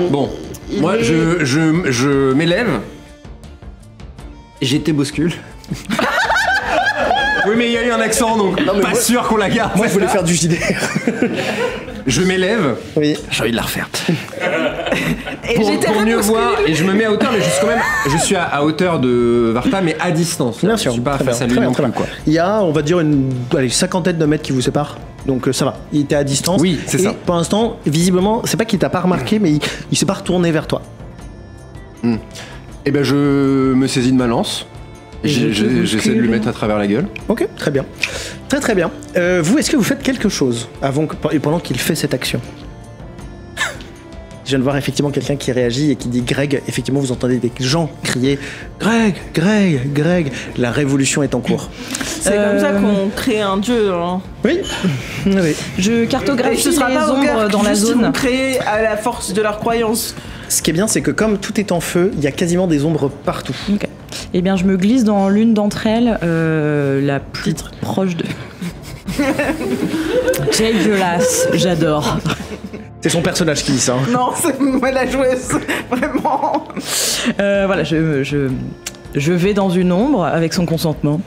Bon, moi, je m'élève. J'étais bouscule. Oui, mais il y a eu un accent, donc mais pas moi- sûr qu'on la garde. Moi, je voulais faire du JDR. Je m'élève. Oui. J'ai envie de la refaire. Et j'étais Pour mieux rabousculée. voir, et je me mets à hauteur, mais je suis à hauteur de Varta, mais à distance. Bien Je sûr. suis pas Très face bien, à lui très bien, non très plus, bien. quoi. Il y a, on va dire, une cinquantaine de mètres qui vous séparent. Donc ça va. Il était à distance. Oui, c'est Et ça. Pour l'instant, visiblement, c'est pas qu'il t'a pas remarqué, mais il s'est pas retourné vers toi. Et ben, je me saisis de ma lance. J'essaie de lui mettre à travers la gueule. Ok, très bien. Très très bien. Vous, est-ce que vous faites quelque chose pendant qu'il fait cette action? Je viens de voir effectivement quelqu'un qui réagit et qui dit Greg. Effectivement, vous entendez des gens crier Greg, Greg, Greg. La révolution est en cours. C'est comme ça qu'on crée un dieu. Hein. Oui. Oui. Je Et cartographie ce sera les pas ombres ombres dans la zone. créés à la force de leur croyance. Ce qui est bien, c'est que comme tout est en feu, il y a quasiment des ombres partout. Ok. Eh bien, je me glisse dans l'une d'entre elles, la plus proche de. Jake Glass, j'adore. C'est son personnage qui dit ça. Hein. Non, c'est moi la joueuse. Vraiment. Voilà, je vais dans une ombre avec son consentement.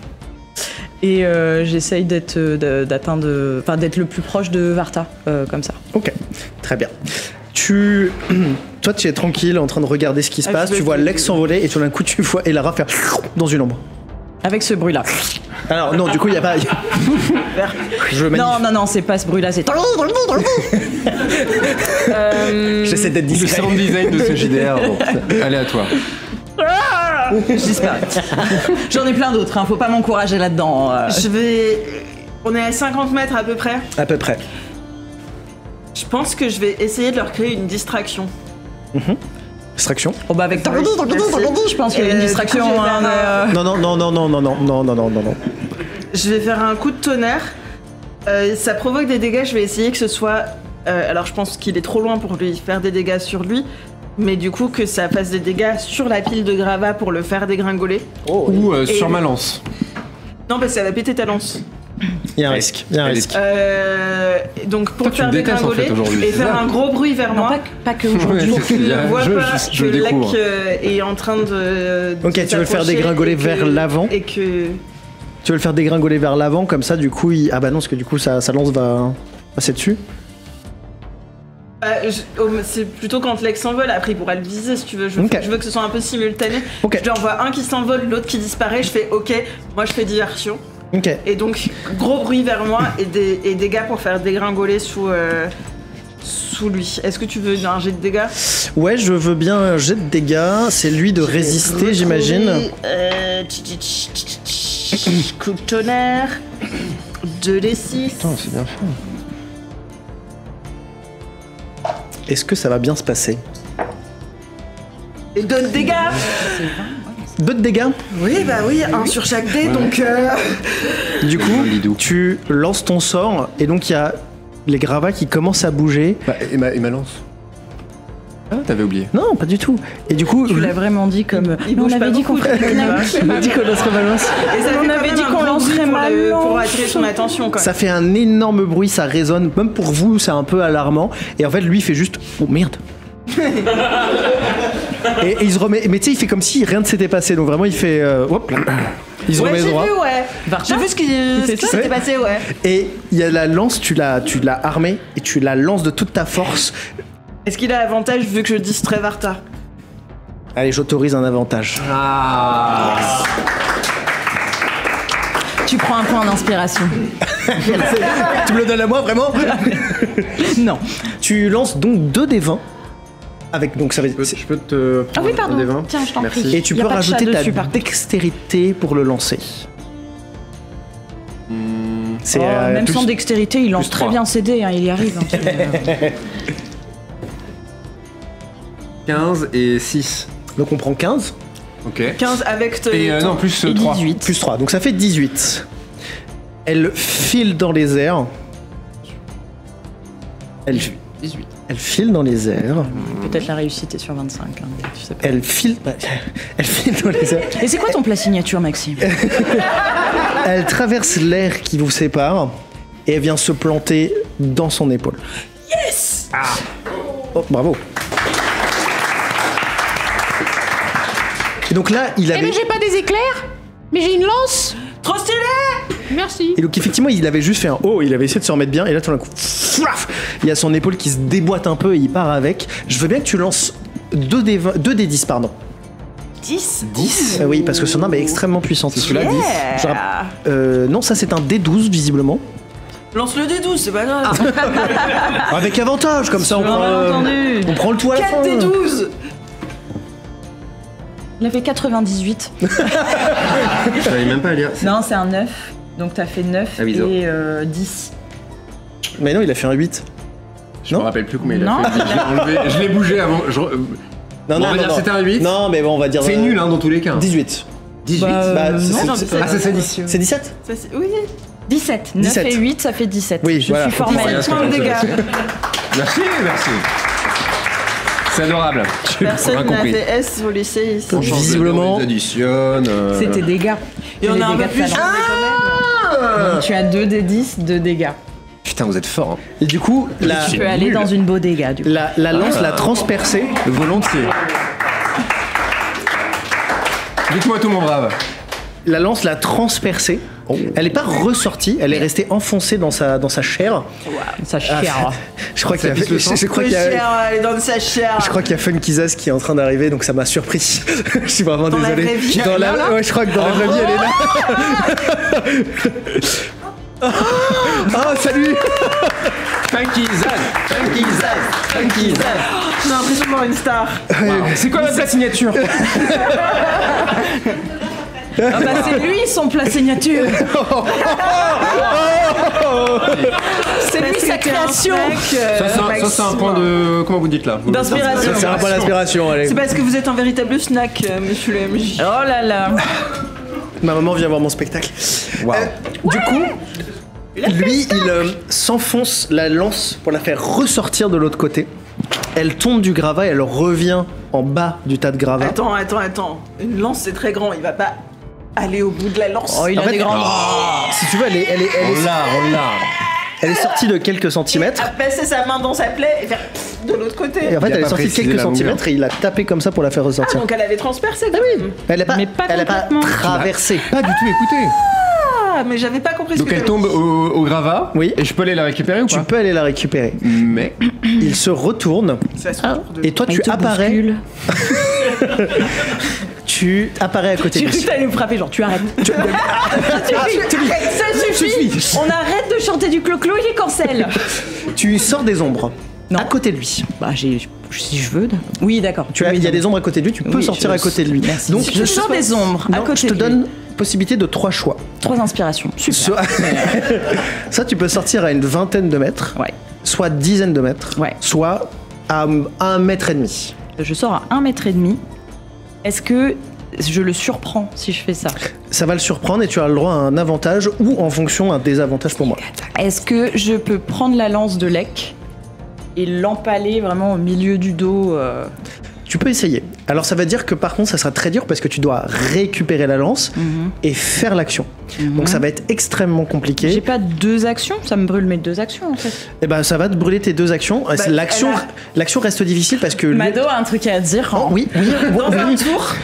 Et j'essaye d'être le plus proche de Varta, comme ça. Ok, très bien. Toi, tu es tranquille en train de regarder ce qui se passe. Tu vois Lex s'envoler et tout d'un coup, tu vois Elara faire dans une ombre. Avec ce bruit-là. Alors, non, du coup, il n'y a pas. Non, c'est pas ce bruit-là, c'est. J'essaie d'être Le discret. sound design de ce JDR, bon, allez à toi. Je disparais. J'en ai plein d'autres, faut pas m'encourager là-dedans. On est à 50 mètres à peu près. À peu près. Je pense que je vais essayer de leur créer une distraction. Distraction. Oh bah avec je pense qu'il y a une distraction. Du coup, je vais Non. Je vais faire un coup de tonnerre. Ça provoque des dégâts. Je vais essayer que ce soit. Alors je pense qu'il est trop loin pour lui faire des dégâts sur lui. Mais du coup, que ça fasse des dégâts sur la pile de gravats pour le faire dégringoler. Ou sur ma lance. Non, parce que ça va péter ta lance. Il y a un risque. Donc pour Toi, tu faire me détestes, en dégringoler fait, aujourd'hui, et c'est faire ça un gros bruit vers moi. Pas que aujourd'hui. Pour qu'il ne voit pas je que découvre. Lek est en train de Ok, tu veux le faire s'approcher dégringoler et que- vers l'avant. Et que... Tu veux le faire dégringoler vers l'avant, comme ça, du coup, ah bah non, parce que du coup, sa lance va passer dessus. c'est plutôt quand Lex s'envole, après il pourra le viser si tu veux. Je veux que ce soit un peu simultané. Ok. Je lui envoie un qui s'envole, l'autre qui disparaît, je fais ok, moi je fais diversion. Ok. Et donc gros bruit vers moi et dégâts pour faire dégringoler sous lui. Est-ce que tu veux un jet de dégâts? Ouais, je veux bien un jet de dégâts. C'est lui de résister, j'imagine. Coup de tonnerre. 2d6. Putain, c'est bien fait. Est-ce que ça va bien se passer? Et 2 de dégâts. 2 de dégâts. Oui, bah oui, un sur chaque dé, donc... Du coup, Lidou. tu lances ton sort et donc il y a les gravats qui commencent à bouger. Bah, et ma lance. Ah, t'avais oublié. Non, pas du tout. Et du coup, Tu l'as vraiment dit comme. Il Mais on bouge avait pas dit qu'on beaucoup, ferait on a dit qu'on lancerait ma lance. Et ça On fait quand avait même dit un qu'on gros lancerait bruit ma pour lance. attirer son attention, quoi. Ça fait un énorme bruit, ça résonne. Même pour vous, c'est un peu alarmant. Et en fait, lui, il fait juste oh merde. et il se remet. Mais tu sais, il fait comme si rien ne s'était passé. Donc vraiment, il fait hop là. Il se Ouais, remet j'ai droit. vu, ouais. J'ai vu ce qui s'était passé, ouais. Et il y a la lance, tu l'as armée et tu la lances de toute ta force. Est-ce qu'il a avantage vu que je distrais Varta? Allez, j'autorise un avantage. Tu prends un point d'inspiration. Tu me le donnes à moi, vraiment? Non. Tu lances donc 2 des 20. Avec, donc ça va, Je peux te Ah prendre oui, pardon. un des 20? Tiens, je t'en Merci. prie. et tu Y a peux pas de chat rajouter ta dessus, par contre. dextérité pour le lancer. C'est Même plus- sans dextérité, il lance plus très 3. bien ses dés, hein, il y arrive. Hein, 15 et 6. Donc on prend 15 Ok. 15 avec... Et non, plus Et 3. 18. plus 3, donc ça fait 18. Elle file dans les airs. Elle file dans les airs. Peut-être la réussite est sur 25. Hein, tu sais pas. Elle file dans les airs. Et c'est quoi ton plat signature, Maxime? Elle traverse l'air qui vous sépare et elle vient se planter dans son épaule. Yes! Oh, bravo. Et donc là, il Eh avait. ben j'ai pas des éclairs, mais j'ai une lance. Trop stylé! Merci. Et donc effectivement, il avait juste fait un oh, il avait essayé de se remettre bien, et là tout d'un coup, flaf, il y a son épaule qui se déboîte un peu et il part avec. Je veux bien que tu lances 2 des 10, pardon. 10? 10 Oui, parce que son arme est extrêmement puissante. C'est celui-là, 10. Non, ça c'est un D12 visiblement. Lance le D12, c'est pas grave. Avec avantage, comme ça on prend, entendu. on prend le tout à la 4 fin. D12! Il a fait 98. Je savais même pas à lire. Non, c'est un 9. Donc t'as fait 9 Ah oui, zo. et 10. Mais non, il a fait un 8. Je me Non. rappelle plus combien il a Non. fait. Je l'ai enlevé, je l'ai bougé avant. Non, Bon, on va dire que c'était un 8. Non, mais bon, on va dire. C'est nul hein, dans tous les cas. 18. 18. Bah, c'est- non, c'est- Ah, c'est ça, 10. C'est 17 Ça, oui. 17. 9 17. et 8, ça fait 17. Oui, je voilà. suis formelle. Faut Point de dégâts. Merci, merci. C'est adorable. Personne Rien n'a compris. fait S au lycée ici. On change de Visiblement- nom, ils additionnent. C'était dégâts. Et on Les a un peu dégâts de plus talent. changé quand même. Donc tu as 2 des 10 de dégâts. Putain, vous êtes fort. Hein. Et du coup, Tu peux aller dans une beau dégâts, du coup. la lance l'a transpercée. Volontiers. Dites-moi tout, mon brave. La lance l'a transpercée. Elle n'est pas ressortie, elle est restée enfoncée dans sa chair. Sa chair. Je crois qu'il y a, elle est dans sa chair. je crois qu'il y a Funkizaz qui est en train d'arriver, donc ça m'a surpris. Je suis vraiment Dans la désolé. vraie vie, Ouais, je crois que dans la vraie vie, elle est là. Oh, salut. Funky Zaz. J'ai l'impression de voir une star. C'est quoi votre signature? Ah bah c'est lui son plat signature. C'est lui sa création. Ça c'est un point de... Comment vous dites là? D'inspiration. C'est un point d'inspiration, allez. C'est parce que vous êtes un véritable snack, monsieur le MJ. Oh là là. Ma maman vient voir mon spectacle. Du coup, lui, il s'enfonce la lance pour la faire ressortir de l'autre côté. Elle tombe du gravat et elle revient en bas du tas de gravats. Attends. Une lance, c'est très grand. Il va pas aller au bout de la lance. Oh, il En a fait, des grands bras. Si tu veux, elle est sortie de quelques centimètres. A passé sa main dans sa plaie et faire de l'autre côté. Et en fait, Il a elle est pas sortie de précisé quelques la longueur. centimètres et il a tapé comme ça pour la faire Ah, ressortir. donc elle avait transpercé quand même. Elle n'a pas, Mais pas elle a pas complètement. traversé. Pas du tout écouté. Ah, mais j'avais pas compris ce Donc que elle t'avais tombe dit. au gravat. Oui. Et je peux aller la récupérer ou Tu pas? peux aller la récupérer. Mais... Il se retourne Ça se retrouve de- et toi tu apparais. Tu apparais à côté J'ai de cru lui. que t'allais me frapper, genre tu arrêtes. Ça suffit. On arrête de chanter du clo-clo, il est cancel. Tu sors des ombres Non. à côté de lui. Bah si je veux. Oui d'accord. Il y a des ombres à côté de lui, tu peux Oui, sortir à côté de lui. Merci. Donc je sors des ombres à non, côté je te de donne lui. possibilité de 3 choix. 3 inspirations. Super. Soit... Ça, tu peux sortir à une vingtaine de mètres, Ouais. soit dizaines de mètres, Ouais. soit à 1,5 mètre. Je sors à 1,5 m. Est-ce que je le surprends si je fais ça? Ça va le surprendre et tu as le droit à un avantage ou en fonction un désavantage pour moi. Est-ce que je peux prendre la lance de Lek et l'empaler vraiment au milieu du dos Tu peux essayer. Alors ça veut dire que par contre ça sera très dur parce que tu dois récupérer la lance et faire l'action. Donc ça va être extrêmement J'ai compliqué. pas 2 actions, ça me brûle mes 2 actions en fait. Et ben ça va te brûler tes 2 actions. L'action, elle a- l'action reste difficile parce que lui- Mado a un truc à dire. Oh, hein. oui. Dans un tour.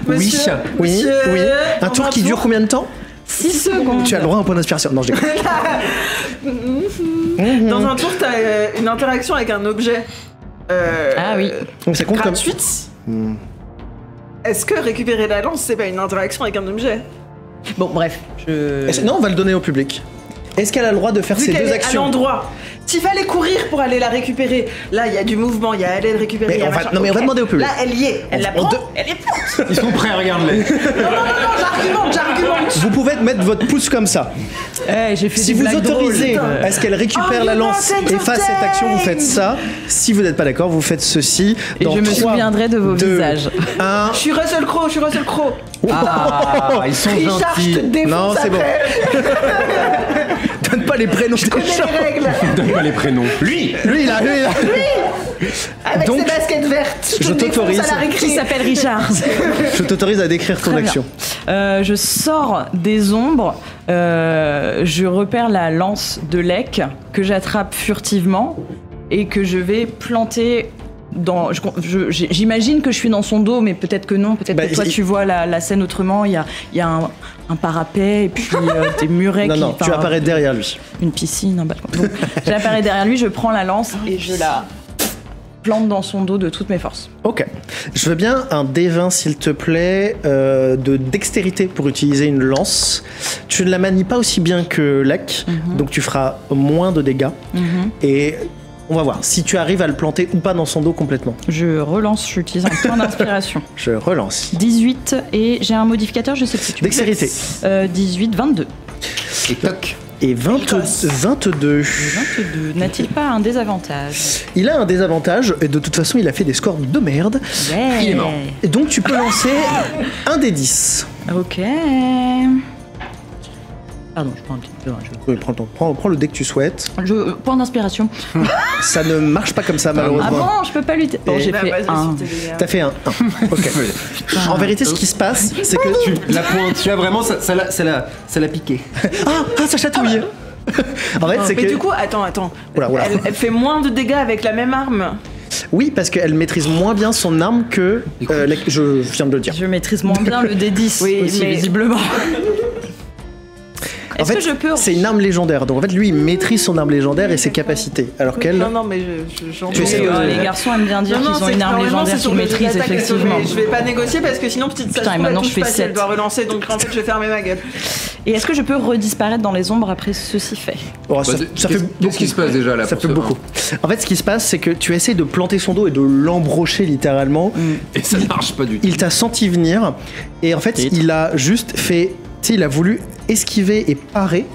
Monsieur, Oui, monsieur, oui. Un dans tour qui dure combien de temps? 6 secondes. Tu as le droit à un point d'inspiration. Non, je déconne. Dans un tour, t'as une interaction avec un objet. Ah oui. Donc ça compte comme. Gratuite. Est-ce que récupérer la lance, c'est pas une interaction avec un objet? Bon bref, Non, on va le donner au public. Est-ce qu'elle a le droit de faire Vu ces qu'elle 2 est à actions? l'endroit. S'il fallait courir pour aller la récupérer, là il y a du mouvement, il y a aller le récupérer. Mais il y a on va- machin. non, mais on va Ok. demander au public. Là elle y est, elle la On prend, de- elle est prête. Ils sont prêts, regarde-les. Non, j'argumente. Vous pouvez mettre votre pouce comme ça. j'ai fait Si des vous blagues autorisez drôles. à ce qu'elle récupère Oh, la you lance want et fasse cette action, vous faites ça. Si vous n'êtes pas d'accord, vous faites ceci. Et je me souviendrai de vos visages. 1. Je suis Russell Crowe, Ah, ils sont Richard, je gentils. te défonce Non, c'est bon. après. Donne pas les prénoms des Connais gens. les règles. Donne pas les prénoms. Lui. Lui là. Avec Donc, ses baskets vertes. je te défonce t'autorise. à la Qui récré. s'appelle Richard. Je t'autorise à décrire ton Très bien. action. Je sors des ombres, je repère la lance de Lek que j'attrape furtivement et que je vais planter dans. J'imagine que je suis dans son dos, mais peut-être que non. Peut-être Bah, que toi tu vois la scène autrement. Il y a un parapet et puis des murets Non, qui. non, tu enfin, apparais derrière lui. Une piscine, un balcon. Donc, j'apparais derrière lui, je prends la lance et je la plante dans son dos de toutes mes forces. Ok. Je veux bien un D20, s'il te plaît, de dextérité pour utiliser une lance. Tu ne la manies pas aussi bien que Lek, donc tu feras moins de dégâts. Et on va voir si tu arrives à le planter ou pas dans son dos complètement. Je relance, j'utilise un point d'inspiration. Je relance. 18 et j'ai un modificateur, je sais plus. Tu Dextérité. 18, 22. Et toc. Et 22. 22. N'a-t-il pas un désavantage? Il a un désavantage, et de toute façon, il a fait des scores de merde. Ouais. Il est mort. Et donc, tu peux lancer un des 10. Ok. Pardon, je prends un petit peu. Oui, prends le dé que tu souhaites. Point d'inspiration. Ça ne marche pas comme ça, Ah malheureusement. bon, je peux pas lutter. Bon, Et- j'ai Bah, fait vas-y, un. c'était les gars. T'as fait un 1. Ok. En vérité, ce qui se passe, c'est que La pointe, tu as vraiment, ça l'a piqué. Ah, ça chatouille. En fait, c'est Mais que du coup, attends. Oula. Elle fait moins de dégâts avec la même arme. oui, parce qu'elle maîtrise moins bien son arme que je viens de le dire. Je maîtrise moins bien le D10 Oui, aussi, mais- visiblement. Est-ce que je peux... C'est une arme légendaire. Donc en fait, lui, il maîtrise son arme légendaire et ses capacités. Alors qu'elle. Non, mais j'en Tu sais, les garçons aiment bien dire qu'ils ont une arme légendaire qu'ils maîtrisent, effectivement. Je vais pas négocier parce que sinon, petite Putain, et maintenant je fais 7. Elle doit relancer, donc en fait, je vais fermer ma gueule. Et est-ce que je peux redisparaître dans les ombres après ceci fait? Ça fait Qu'est-ce qui se passe déjà là Ça pour fait ce beaucoup. En fait, ce qui se passe, c'est que tu essaies de planter son dos et de l'embrocher littéralement. Et ça marche pas du tout. Il t'a senti venir et en fait, il a juste fait. Tu sais, il a voulu esquiver et parer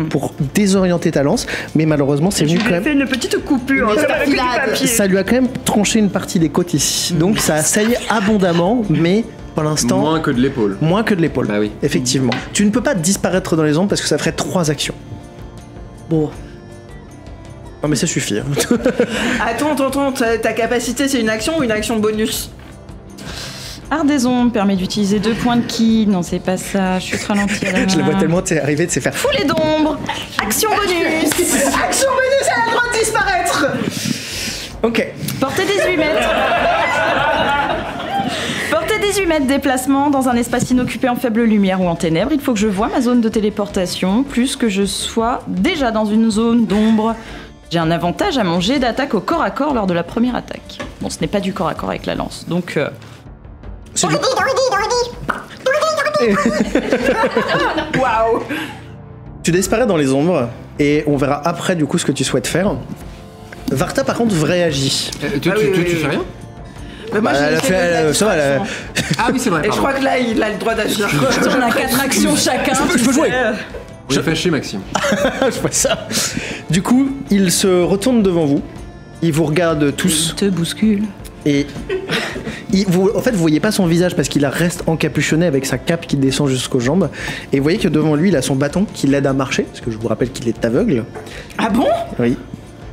pour désorienter ta lance, mais malheureusement, c'est venu quand même. fait une petite coupure. Ça lui a quand même tranché une partie des côtes ici. Donc ça a saillé abondamment, mais pour l'instant. Moins que de l'épaule. Moins que de l'épaule. Bah oui. Effectivement. Tu ne peux pas disparaître dans les ombres parce que ça ferait 3 actions. Bon. Non mais ça suffit. Hein. Attends, ta capacité c'est une action ou une action bonus? Art des ombres permet d'utiliser 2 points de ki. Non, c'est pas ça. Je suis trop ralentie à la main. Je la vois tellement arriver de se faire. Foulée d'ombre. Action bonus. Action bonus, elle a le droit de disparaître. Ok. Portée 18 mètres. Portée 18 mètres, déplacement dans un espace inoccupé en faible lumière ou en ténèbres. Il faut que je voie ma zone de téléportation, plus que je sois déjà dans une zone d'ombre. J'ai un avantage à mon jet d'attaque au corps à corps lors de la première attaque. Bon, ce n'est pas du corps à corps avec la lance, donc... Waouh. Tu disparais dans les ombres et on verra après du coup ce que tu souhaites faire. Varta par contre réagit. Tu fais rien? Mais moi, elle a fait, ça va, elle a- Ah oui, c'est vrai. Et je crois que là, il a le droit d'agir. on a 4 actions chacun. Je peux jouer. Je fais chier Maxime. Je vois ça. Du coup, il se retourne devant vous. Il vous regarde tous Te bouscule. et en fait, vous voyez pas son visage parce qu'il reste encapuchonné avec sa cape qui descend jusqu'aux jambes. Et vous voyez que devant lui, il a son bâton qui l'aide à marcher parce que je vous rappelle qu'il est aveugle. Ah bon? Oui.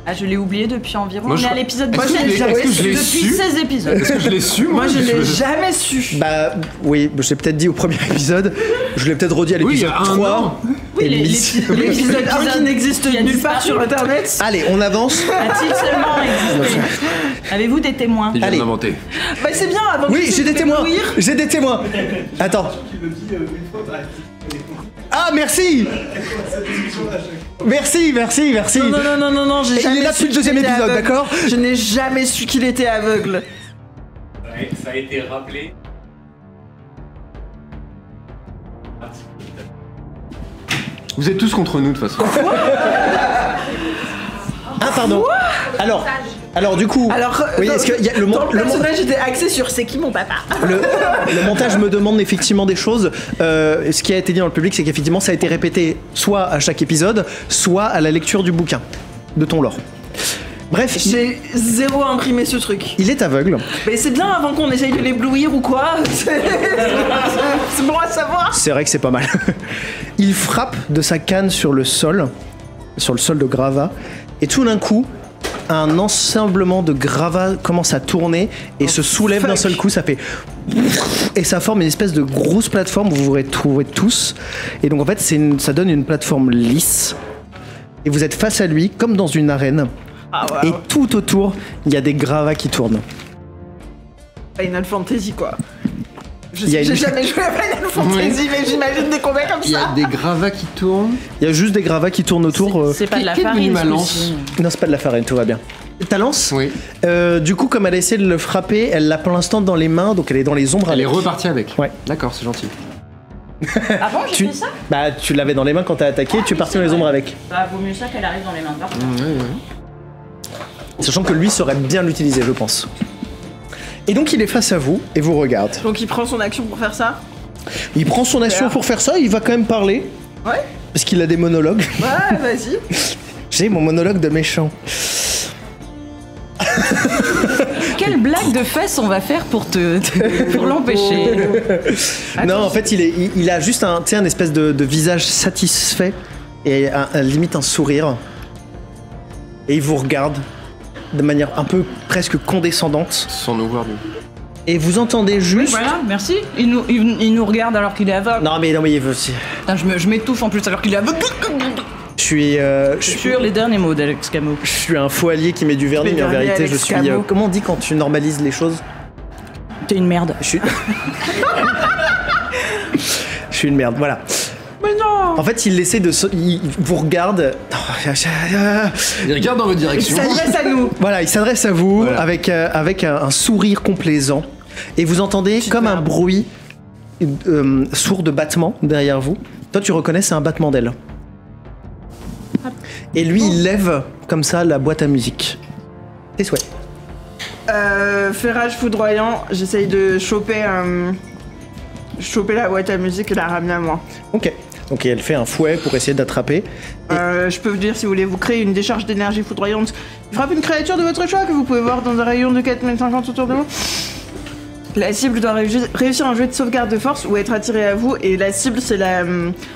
Ah, je l'ai oublié depuis environ. Moi, on je est à crois- l'épisode Est-ce que je l'ai- 16. est-ce que je l'ai Depuis su 16 épisodes. Est-ce que je l'ai su Moi, je l'ai jamais su. Bah oui, je l'ai peut-être dit au premier épisode. Je l'ai peut-être redit à Oui, il y l'épisode a un 3. an. Oui, et demi. L'épisode 1 qui n'existe qui a nulle part disparu. sur internet. Allez, on avance. A-t-il seulement existé? Avez-vous des témoins? Il vient Allez. d'inventer. Bah, c'est bien avant Oui, que j'ai tu des te témoins. éblouir. J'ai des témoins. Attends. Ah, merci. Merci. Non, j'ai Et jamais il est là su depuis le deuxième qu'il était épisode, aveugle. d'accord? Je n'ai jamais su qu'il était aveugle. Ça a été rappelé. Vous êtes tous contre nous de toute façon. Ah, pardon. Alors du coup, oui, est-ce que y a le personnage était axé sur c'est qui mon papa. le montage me demande effectivement des choses. Ce qui a été dit dans le public, c'est qu'effectivement ça a été répété soit à chaque épisode, soit à la lecture du bouquin de ton lore. Bref, J'ai zéro imprimé ce truc. il est aveugle. Mais c'est bien avant qu'on essaye de l'éblouir ou quoi. C'est bon à savoir. C'est vrai que c'est pas mal. Il frappe de sa canne sur le sol de gravats, et tout d'un coup, un ensemblement de gravats commence à tourner et se soulève d'un seul coup. Ça fait et ça forme une espèce de grosse plateforme où vous vous retrouvez tous. Et donc en fait, ça donne une plateforme lisse. Et vous êtes face à lui, comme dans une arène. Et tout autour, il y a des gravats qui tournent. Final Fantasy quoi. Il y a J'ai une- jamais joué à Final Fantasy, mais j'imagine des combats comme Il y a ça. des gravats qui tournent. Il y a juste des gravats qui tournent autour. C'est pas de la Quelle farine. ma ce lance coup-ci. Non, c'est pas de la farine, tout va bien. Ta lance Oui. Du coup, comme elle a essayé de le frapper, elle l'a pour l'instant dans les mains, donc elle est dans les ombres. Elle est avec. repartie avec. Ouais. D'accord, c'est gentil. Ah bon, j'ai Tu... fait ça? Bah, tu l'avais dans les mains quand t'as attaqué, tu es parti dans les ombres avec. Bah, vaut mieux ça qu'elle arrive dans les mains de Varta. Sachant que lui saurait bien l'utiliser, je pense. Et donc, il est face à vous et vous regarde. Donc il prend son action pour faire ça. Il prend son action pour faire ça, il va quand même parler. Ouais. Parce qu'il a des monologues. Ouais, vas-y. J'ai mon monologue de méchant. Quelle blague de fesses on va faire pour pour l'empêcher? Non, en fait, il a juste un espèce de visage satisfait et limite un sourire. Et il vous regarde de manière un peu presque condescendante. Sans nous voir nous. Et vous entendez juste... Voilà, merci. Il nous regarde alors qu'il est aveugle. Non, mais il veut aussi. Putain, je m'étouffe en plus alors qu'il est aveugle. Je suis... Sur les derniers mots d'Alex Camo. Je suis un faux allié qui met du vernis, Le mais en vernis vérité, Alex je suis... Camo. comment on dit quand tu normalises les choses? T'es une merde. Je suis... je suis une merde, voilà. Mais non. En fait, il essaie il vous regarde. Il regarde dans votre Il direction. s'adresse à nous. Voilà, il s'adresse à vous Voilà. avec un sourire complaisant. Et vous entendez comme un bruit sourd de battement derrière vous. Toi, tu reconnais, c'est un battement d'aile. Et lui, il lève comme ça la boîte à musique. Tes souhaits. Ferrage foudroyant, j'essaye de choper la boîte à musique et la ramener à moi. Ok. Donc elle fait un fouet pour essayer d'attraper. Je peux vous dire, si vous voulez, vous créez une décharge d'énergie foudroyante qui frappe une créature de votre choix que vous pouvez voir dans un rayon de 4,50 m autour de vous. La cible doit réussir un jet de sauvegarde de force ou être attirée à vous, et la cible c'est la...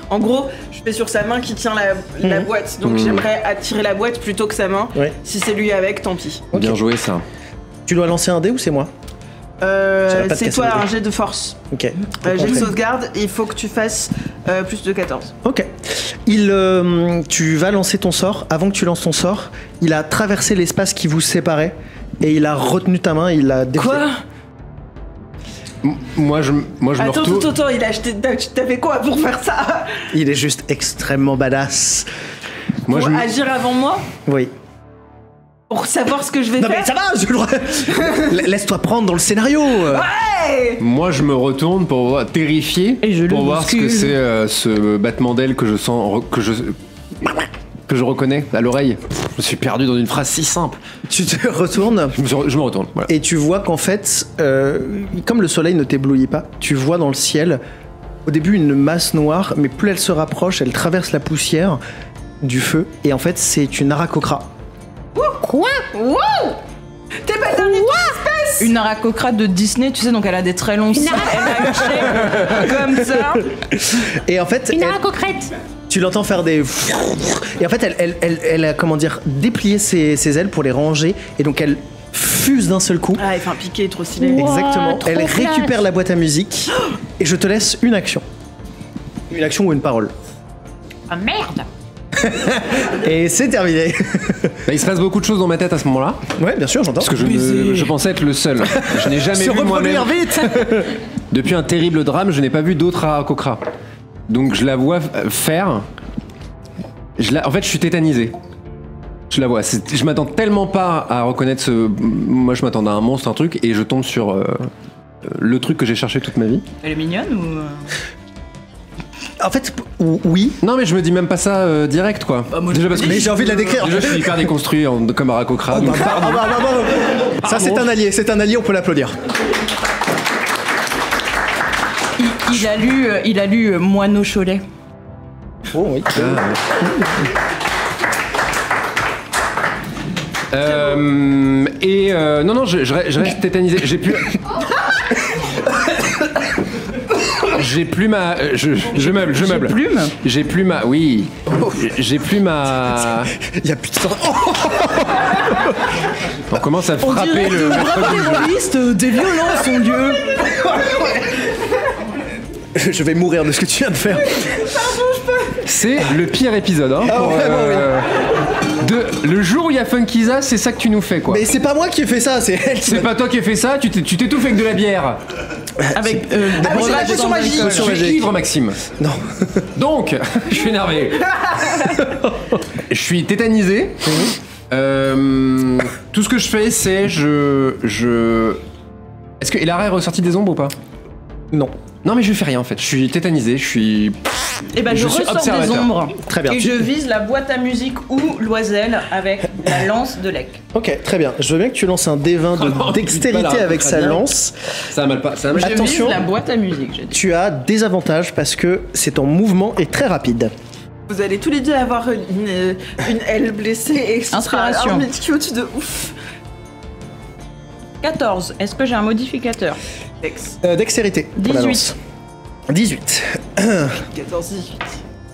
en gros, je fais sur sa main qui tient la boîte, donc j'aimerais attirer la boîte plutôt que sa main. Ouais. Si c'est lui avec, tant pis. Ok. Bien joué ça. Tu dois lancer un dé ou c'est moi? J'arrête pas de C'est casser toi le dé. un jet de force. Ok. Jet de sauvegarde, il faut que tu fasses plus de 14. Ok. Tu vas lancer ton sort. Avant que tu lances ton sort, il a traversé l'espace qui vous séparait et il a retenu ta main. Il a défié. Quoi? Moi je me retourne. Attends, il a acheté... T'as fait quoi pour faire ça? Il est juste extrêmement badass. Moi Pour je me- agir avant moi? Oui. Pour savoir ce que je vais Non faire? mais ça va, laisse-toi prendre dans le scénario. Hey. Moi, je me retourne pour voir, terrifié, Et je le pour voir ce que bouscule. c'est ce battement d'aile que je sens, que je reconnais à l'oreille. Je me suis perdu dans une phrase si simple. Tu te retournes Je me retourne. Voilà. et tu vois qu'en fait, comme le soleil ne t'éblouit pas, tu vois dans le ciel au début une masse noire, mais plus elle se rapproche, elle traverse la poussière du feu et en fait c'est une Aarakocra. Quoi? Wow. T'es pas le dernier tour d'espèce. Une aracocrate de Disney, tu sais, donc elle a des très longs seins, elle a une shape comme ça. Et en fait, Une aracocrète. tu l'entends faire des... Et en fait, elle a, comment dire, déplié ses ailes pour les ranger. Et donc, elle fuse d'un seul coup. Ah, il fait un piqué trop stylé. Wow. Exactement. trop Elle classe. récupère la boîte à musique. Et je te laisse une action. Une action ou une parole. Ah merde. Et c'est terminé. Bah, il se passe beaucoup de choses dans ma tête à ce moment-là, Ouais, bien sûr, j'entends. parce que je pensais être le seul. Je n'ai jamais Se vu reproduire moi-même. vite. Depuis un terrible drame, je n'ai pas vu d'autres Aarakocra. Donc je la vois faire. En fait, je suis tétanisé. Je la vois. Je m'attends tellement pas à reconnaître ce. Moi, je m'attendais à un monstre, un truc, et je tombe sur le truc que j'ai cherché toute ma vie. Elle est mignonne ou En fait, oui. Non, mais je me dis même pas ça direct, quoi. Déjà parce que Mais j'ai envie de la décrire. déjà, je suis hyper déconstruit comme Aarakocra. Oh, donc- bah, Ça, c'est un allié, on peut l'applaudir. il a lu Moineau Cholet. Oh, oui. Non, je reste tétanisé. J'ai plus. J'ai plus ma. Je meuble. Plume. J'ai plus ma. Oui. J'ai plus ma. Il y a plus de temps. Oh, On commence à frapper le. terroriste, des violences, mon Dieu. je vais mourir de ce que tu viens de faire. C'est le pire épisode, hein. Ah, vraiment, Le jour où il y a Funkiza, c'est ça que tu nous fais, quoi. Mais c'est pas moi qui ai fait ça, c'est elle qui C'est pas toi qui as fait ça, tu t'étouffes avec de la bière. Avec c'est la potion magique. Je suis ivre, Maxime. Non. Donc, je suis énervé. Je suis tétanisé. Tout ce que je fais, c'est Est-ce que Elara est ressortie des ombres ou pas? Non. Non, mais je fais rien en fait. Je suis tétanisé, je suis. Et ben je suis ressors des observateur. ombres. Très bien. Et je vise la boîte à musique ou l'oiselle avec la lance de Lec. Ok, très bien. Je veux bien que tu lances un D20 de Oh, dextérité putain, avec sa bien. lance. Ça a mal pas. Ça a mal... Je Attention. vise la boîte à musique, j'ai dit. Tu as des avantages parce que c'est ton mouvement est très rapide. Vous allez tous les deux avoir une aile blessée et ce sera Inspiration. un medkit de ouf. 14. Est-ce que j'ai un modificateur? Dex. Dextérité. pour la 18. lance. 18. 14, 18.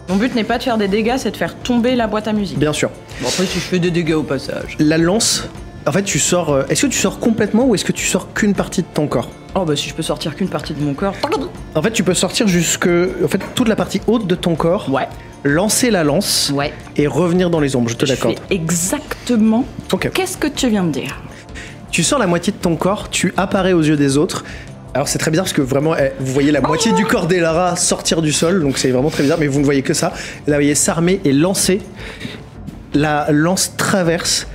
Mon but n'est pas de faire des dégâts, c'est de faire tomber la boîte à musique. Bien sûr. Bon, après, si je fais des dégâts au passage. La lance, en fait, tu sors. Est-ce que tu sors complètement ou est-ce que tu sors qu'une partie de ton corps? Oh, bah si je peux sortir qu'une partie de mon corps. En fait, tu peux sortir jusque. En fait, toute la partie haute de ton corps, Ouais. lancer la lance Ouais. et revenir dans les ombres. Je te Je l'accorde. fais exactement. Ok. Qu'est-ce que tu viens de dire? Tu sors la moitié de ton corps, tu apparais aux yeux des autres Alors c'est très bizarre parce que vraiment, vous voyez la moitié du corps d'Elara sortir du sol, donc c'est vraiment très bizarre, mais vous ne voyez que ça. Là, vous voyez s'armer et lancer. La lance traverse,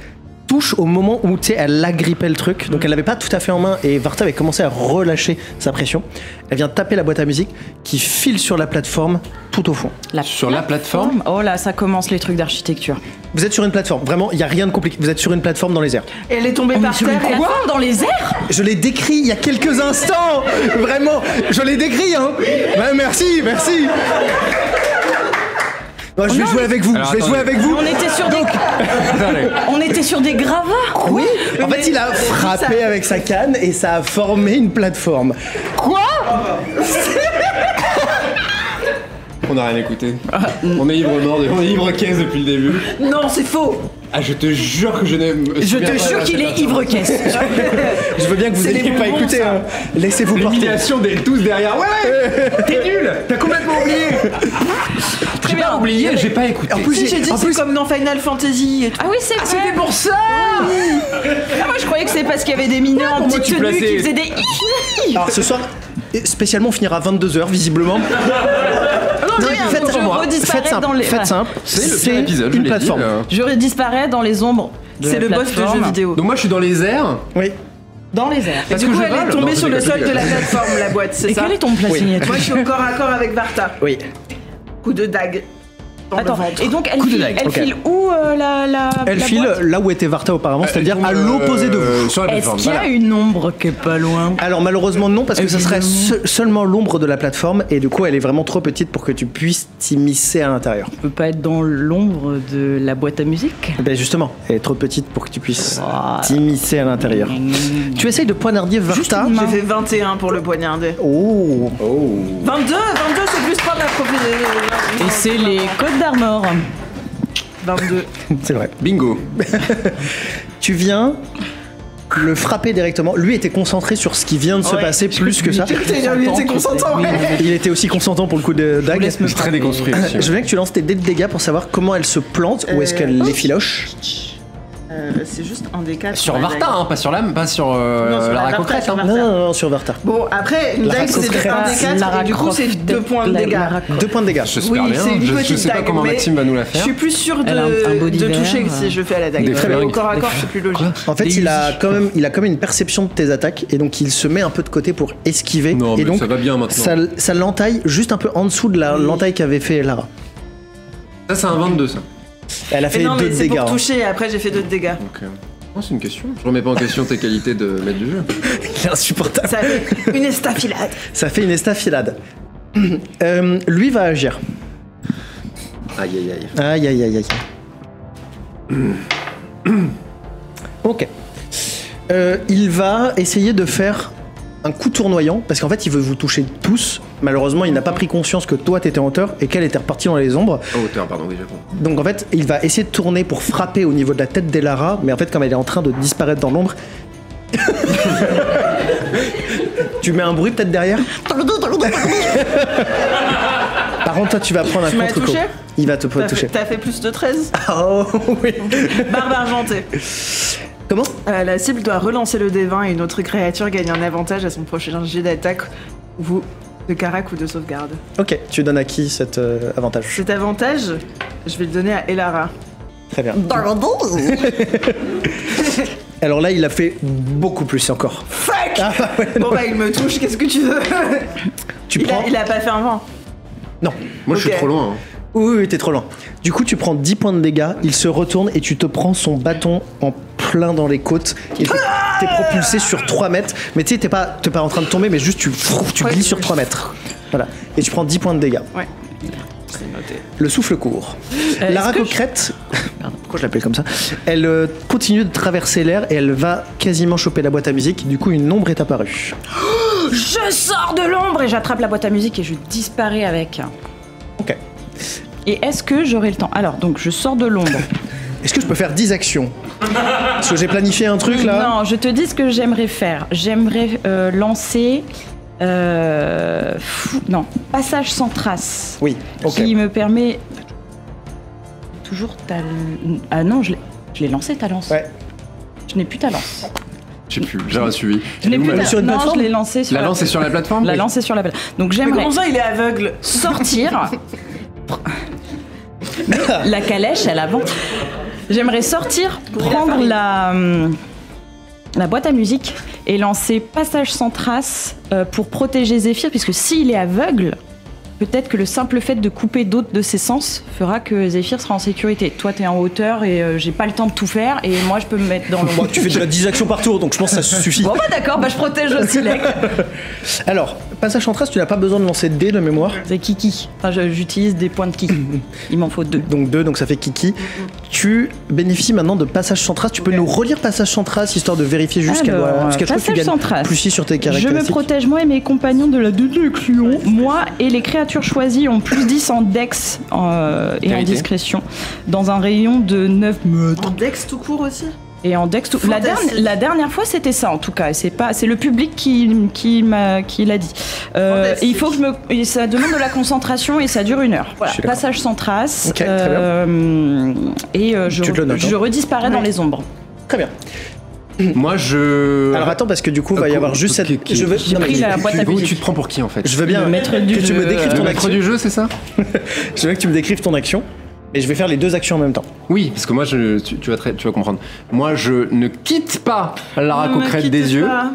touche au moment où elle agrippait le truc, donc elle l'avait pas tout à fait en main et Varta avait commencé à relâcher sa pression. Elle vient taper la boîte à musique qui file sur la plateforme tout au fond. Sur la plateforme. Oh là, ça commence les trucs d'architecture. Vous êtes sur une plateforme, vraiment, il n'y a rien de compliqué. Vous êtes sur une plateforme dans les airs. Et elle est tombée par terre. Plateforme dans les airs? Je l'ai décrit il y a quelques instants. Vraiment, je l'ai décrit, hein. Ouais, merci. Non, je vais jouer avec vous. On était sur on était sur des gravats. Oui. En fait, il a frappé avec sa canne et ça a formé une plateforme. Quoi? On n'a rien écouté. On est ivre-caisse depuis le début. Non, c'est faux. Ah, je te jure que je n'aime. Je te jure qu'il est ivre-caisse. Je veux bien que vous C'est n'ayez les pas bonbons, écouté. ça. Hein. Laissez-vous porter. L'humiliation des tous derrière. Ouais. T'es nul. T'as complètement oublié. J'ai pas oublié, j'ai pas écouté. En plus, j'ai dit c'est comme dans Final Fantasy et tout. Ah oui, c'est vrai. C'était pour ça. Ah, moi, je croyais que c'est parce qu'il y avait des mineurs en pour moi, petite tu tenue plaçais- qui faisaient des Alors ce soir, spécialement, on finira à 22h visiblement. Non, rien, faites je redisparais dans les. Faites simple. C'est le pire épisode, je une l'ai dit, plateforme. là. Je redisparais dans les ombres. C'est le boss de jeu vidéo. Donc moi, je suis dans les airs. Oui. Dans les airs. Et du coup, elle est tombée sur le sol de la plateforme, la boîte, c'est Et ça? quel est ton plat Oui. signature? Moi, je suis au corps à corps avec Varta. Oui. Coup de dague. Dans Attends, le ventre. et donc elle Coup de file, dague, elle ok. file où la Elle la file boîte là où était Varta auparavant, c'est-à-dire à l'opposé de vous. Sur la Est-ce plateforme. qu'il y a une ombre qui est pas loin? Alors malheureusement non, parce que ça serait seulement l'ombre de la plateforme et du coup elle est vraiment trop petite pour que tu puisses t'immiscer à l'intérieur. On peut pas être dans l'ombre de la boîte à musique? Ben justement, elle est trop petite pour que tu puisses t'immiscer à l'intérieur. Tu essayes de poignarder Juste Varta. une main. J'ai fait 21 pour le poignarder. Oh. 22, c'est plus 3 de la Et c'est les Côtes d'Armor. 22. C'est vrai. Bingo. Tu viens le frapper directement. Lui était concentré sur ce qui vient de se Ouais. passer plus que ça. Il était consentant. Il était aussi consentant pour le coup de dague. laisse me C'est très déconstruit aussi. Je veux bien que tu lances tes dés de dégâts pour savoir comment elle se plante ou est-ce qu'elle les filoche. C'est juste un des 4. Sur Varta, hein, pas sur l'âme, pas sur sur la la racocrète. Varta, hein. sur Non, sur Varta. Bon, après, une La dague, c'est racocrète. un des 4 et du coup, c'est 2 points de dégâts. 2 points de dégâts. J'espère Oui, bien. c'est une Je petite sais pas dague, comment mais Maxime va nous la Je faire. suis plus sûre Elle a un beau de d'hiver, toucher que si je fais à la dague. Des Très bien, au fringues. corps à corps, c'est plus logique. En fait, il a quand même une perception de tes attaques et donc il se met un peu de côté pour esquiver. Non, et mais donc ça va bien maintenant. ça l'entaille juste un peu en dessous de l'entaille qu'avait fait Lara. Ça, c'est un 22, ça. Elle a Mais fait non, 2 mais de c'est dégâts. pour hein. toucher et après, j'ai fait 2 de dégâts. Ok. Non, c'est une question. Je remets pas en question tes qualités de maître du jeu. Il est insupportable. Ça fait une estafilade. Ça fait une estafilade. Lui va agir. Aïe, aïe, aïe. Aïe aïe aïe aïe. Ok. Il va essayer de faire un coup tournoyant parce qu'en fait il veut vous toucher tous. Malheureusement il n'a pas pris conscience que toi t'étais en hauteur et qu'elle était repartie dans les ombres. Oh, hauteur, pardon, oui, j'ai compris. Donc en fait il va essayer de tourner pour frapper au niveau de la tête d'Elara, mais en fait comme elle est en train de disparaître dans l'ombre. Tu mets un bruit peut-être derrière. Par contre toi tu vas prendre un Tu m'as contre-coup. touché Il va te toucher. T'as fait plus de 13. Oh oui. Barbe argentée. Comment? La cible doit relancer le D20 et une autre créature gagne un avantage à son prochain jet d'attaque ou de carac ou de sauvegarde. Ok, tu donnes à qui cet avantage? Cet avantage, je vais le donner à Elara. Très bien. Alors là, il a fait beaucoup plus encore. Fuck Ah, ouais, non. Bon bah il me touche, qu'est-ce que tu veux? Tu il, prends. il a pas fait un vent. Non. Moi, je suis Ok. trop loin. hein. Oui, t'es trop loin. Du coup, tu prends 10 points de dégâts, il se retourne et tu te prends son bâton en plein dans les côtes. Et t'es propulsé sur 3 mètres. Mais tu sais, t'es pas en train de tomber, mais juste tu Ouais, glisses sur 3 mètres. Voilà. Et tu prends 10 points de dégâts. Ouais. C'est noté. Le souffle court. Lara Coquerette, pourquoi je l'appelle comme ça? Elle continue de traverser l'air et elle va quasiment choper la boîte à musique. Du coup, une ombre est apparue. Je sors de l'ombre et j'attrape la boîte à musique et je disparais avec. Ok. Et est-ce que j'aurai le temps? Alors, donc, je sors de l'ombre. Est-ce que je peux faire 10 actions? Parce que j'ai planifié un truc là. Non, je te dis ce que j'aimerais faire. J'aimerais lancer. Non, passage sans trace. Oui, ok. Qui me permet. Toujours ta. Ah non, je l'ai lancé ta lance. Ouais. Je n'ai plus ta lance. Je sais plus, j'ai pas suivi. Je n'ai plus sur une non, plateforme je l'ai lancé sur La lance est sur la plateforme. La lance est sur la plateforme. Donc Mais j'aimerais comment ça, il est aveugle? sortir la calèche à l'avant. J'aimerais sortir, prendre la boîte à musique et lancer Passage sans trace pour protéger Zéphyr, puisque s'il est aveugle, peut-être que le simple fait de couper d'autres de ses sens fera que Zéphyr sera en sécurité. Toi, t'es en hauteur et j'ai pas le temps de tout faire, et moi, je peux me mettre dans l'ombre. Tu fais déjà 10 actions par tour, donc je pense que ça suffit. Bon, bah d'accord, bah je protège aussi Lek. Alors, passage en trace, tu n'as pas besoin de lancer de dés de mémoire. C'est Kiki. Enfin, j'utilise des points de ki. Il m'en faut 2. Donc 2, donc ça fait Kiki. Tu bénéficies maintenant de passage sans trace. Tu peux nous relire passage sans trace, histoire de vérifier juste qu'elle doit... Parce que je trouve que tu Passage sans gagnes trace. plus 6 sur tes Je caractéristiques. me protège moi et mes compagnons de la détection. Moi et les créatures choisies ont plus 10 en dex et en Vérité. discrétion dans un rayon de 9 mètres. En Dex tout court aussi? Et en dex, Fantastique. la dernière fois c'était ça en tout cas. Et c'est le public qui l'a dit. Fantastique. Et il faut que et ça demande de la concentration et ça dure 1 heure. Voilà. Je suis d'accord. Passage sans trace. Ok, très bien. Et Tu te le notes, je hein. redisparais dans les ombres. Très bien. Moi, je. Alors attends, parce que du coup, il va y avoir juste cette... Ok. Je veux... J'ai non, mais pris je- la boîte à Où musique. tu te prends pour qui en fait? Je veux bien Le maître que du tu me jeu, décrives Le ton maître action. du jeu, c'est ça? Je veux que tu me décrives ton action. Et je vais faire les 2 actions en même temps. Oui, parce que moi, tu vas comprendre. Moi, je ne quitte pas Lara Ne Coquerette quittez des yeux. pas.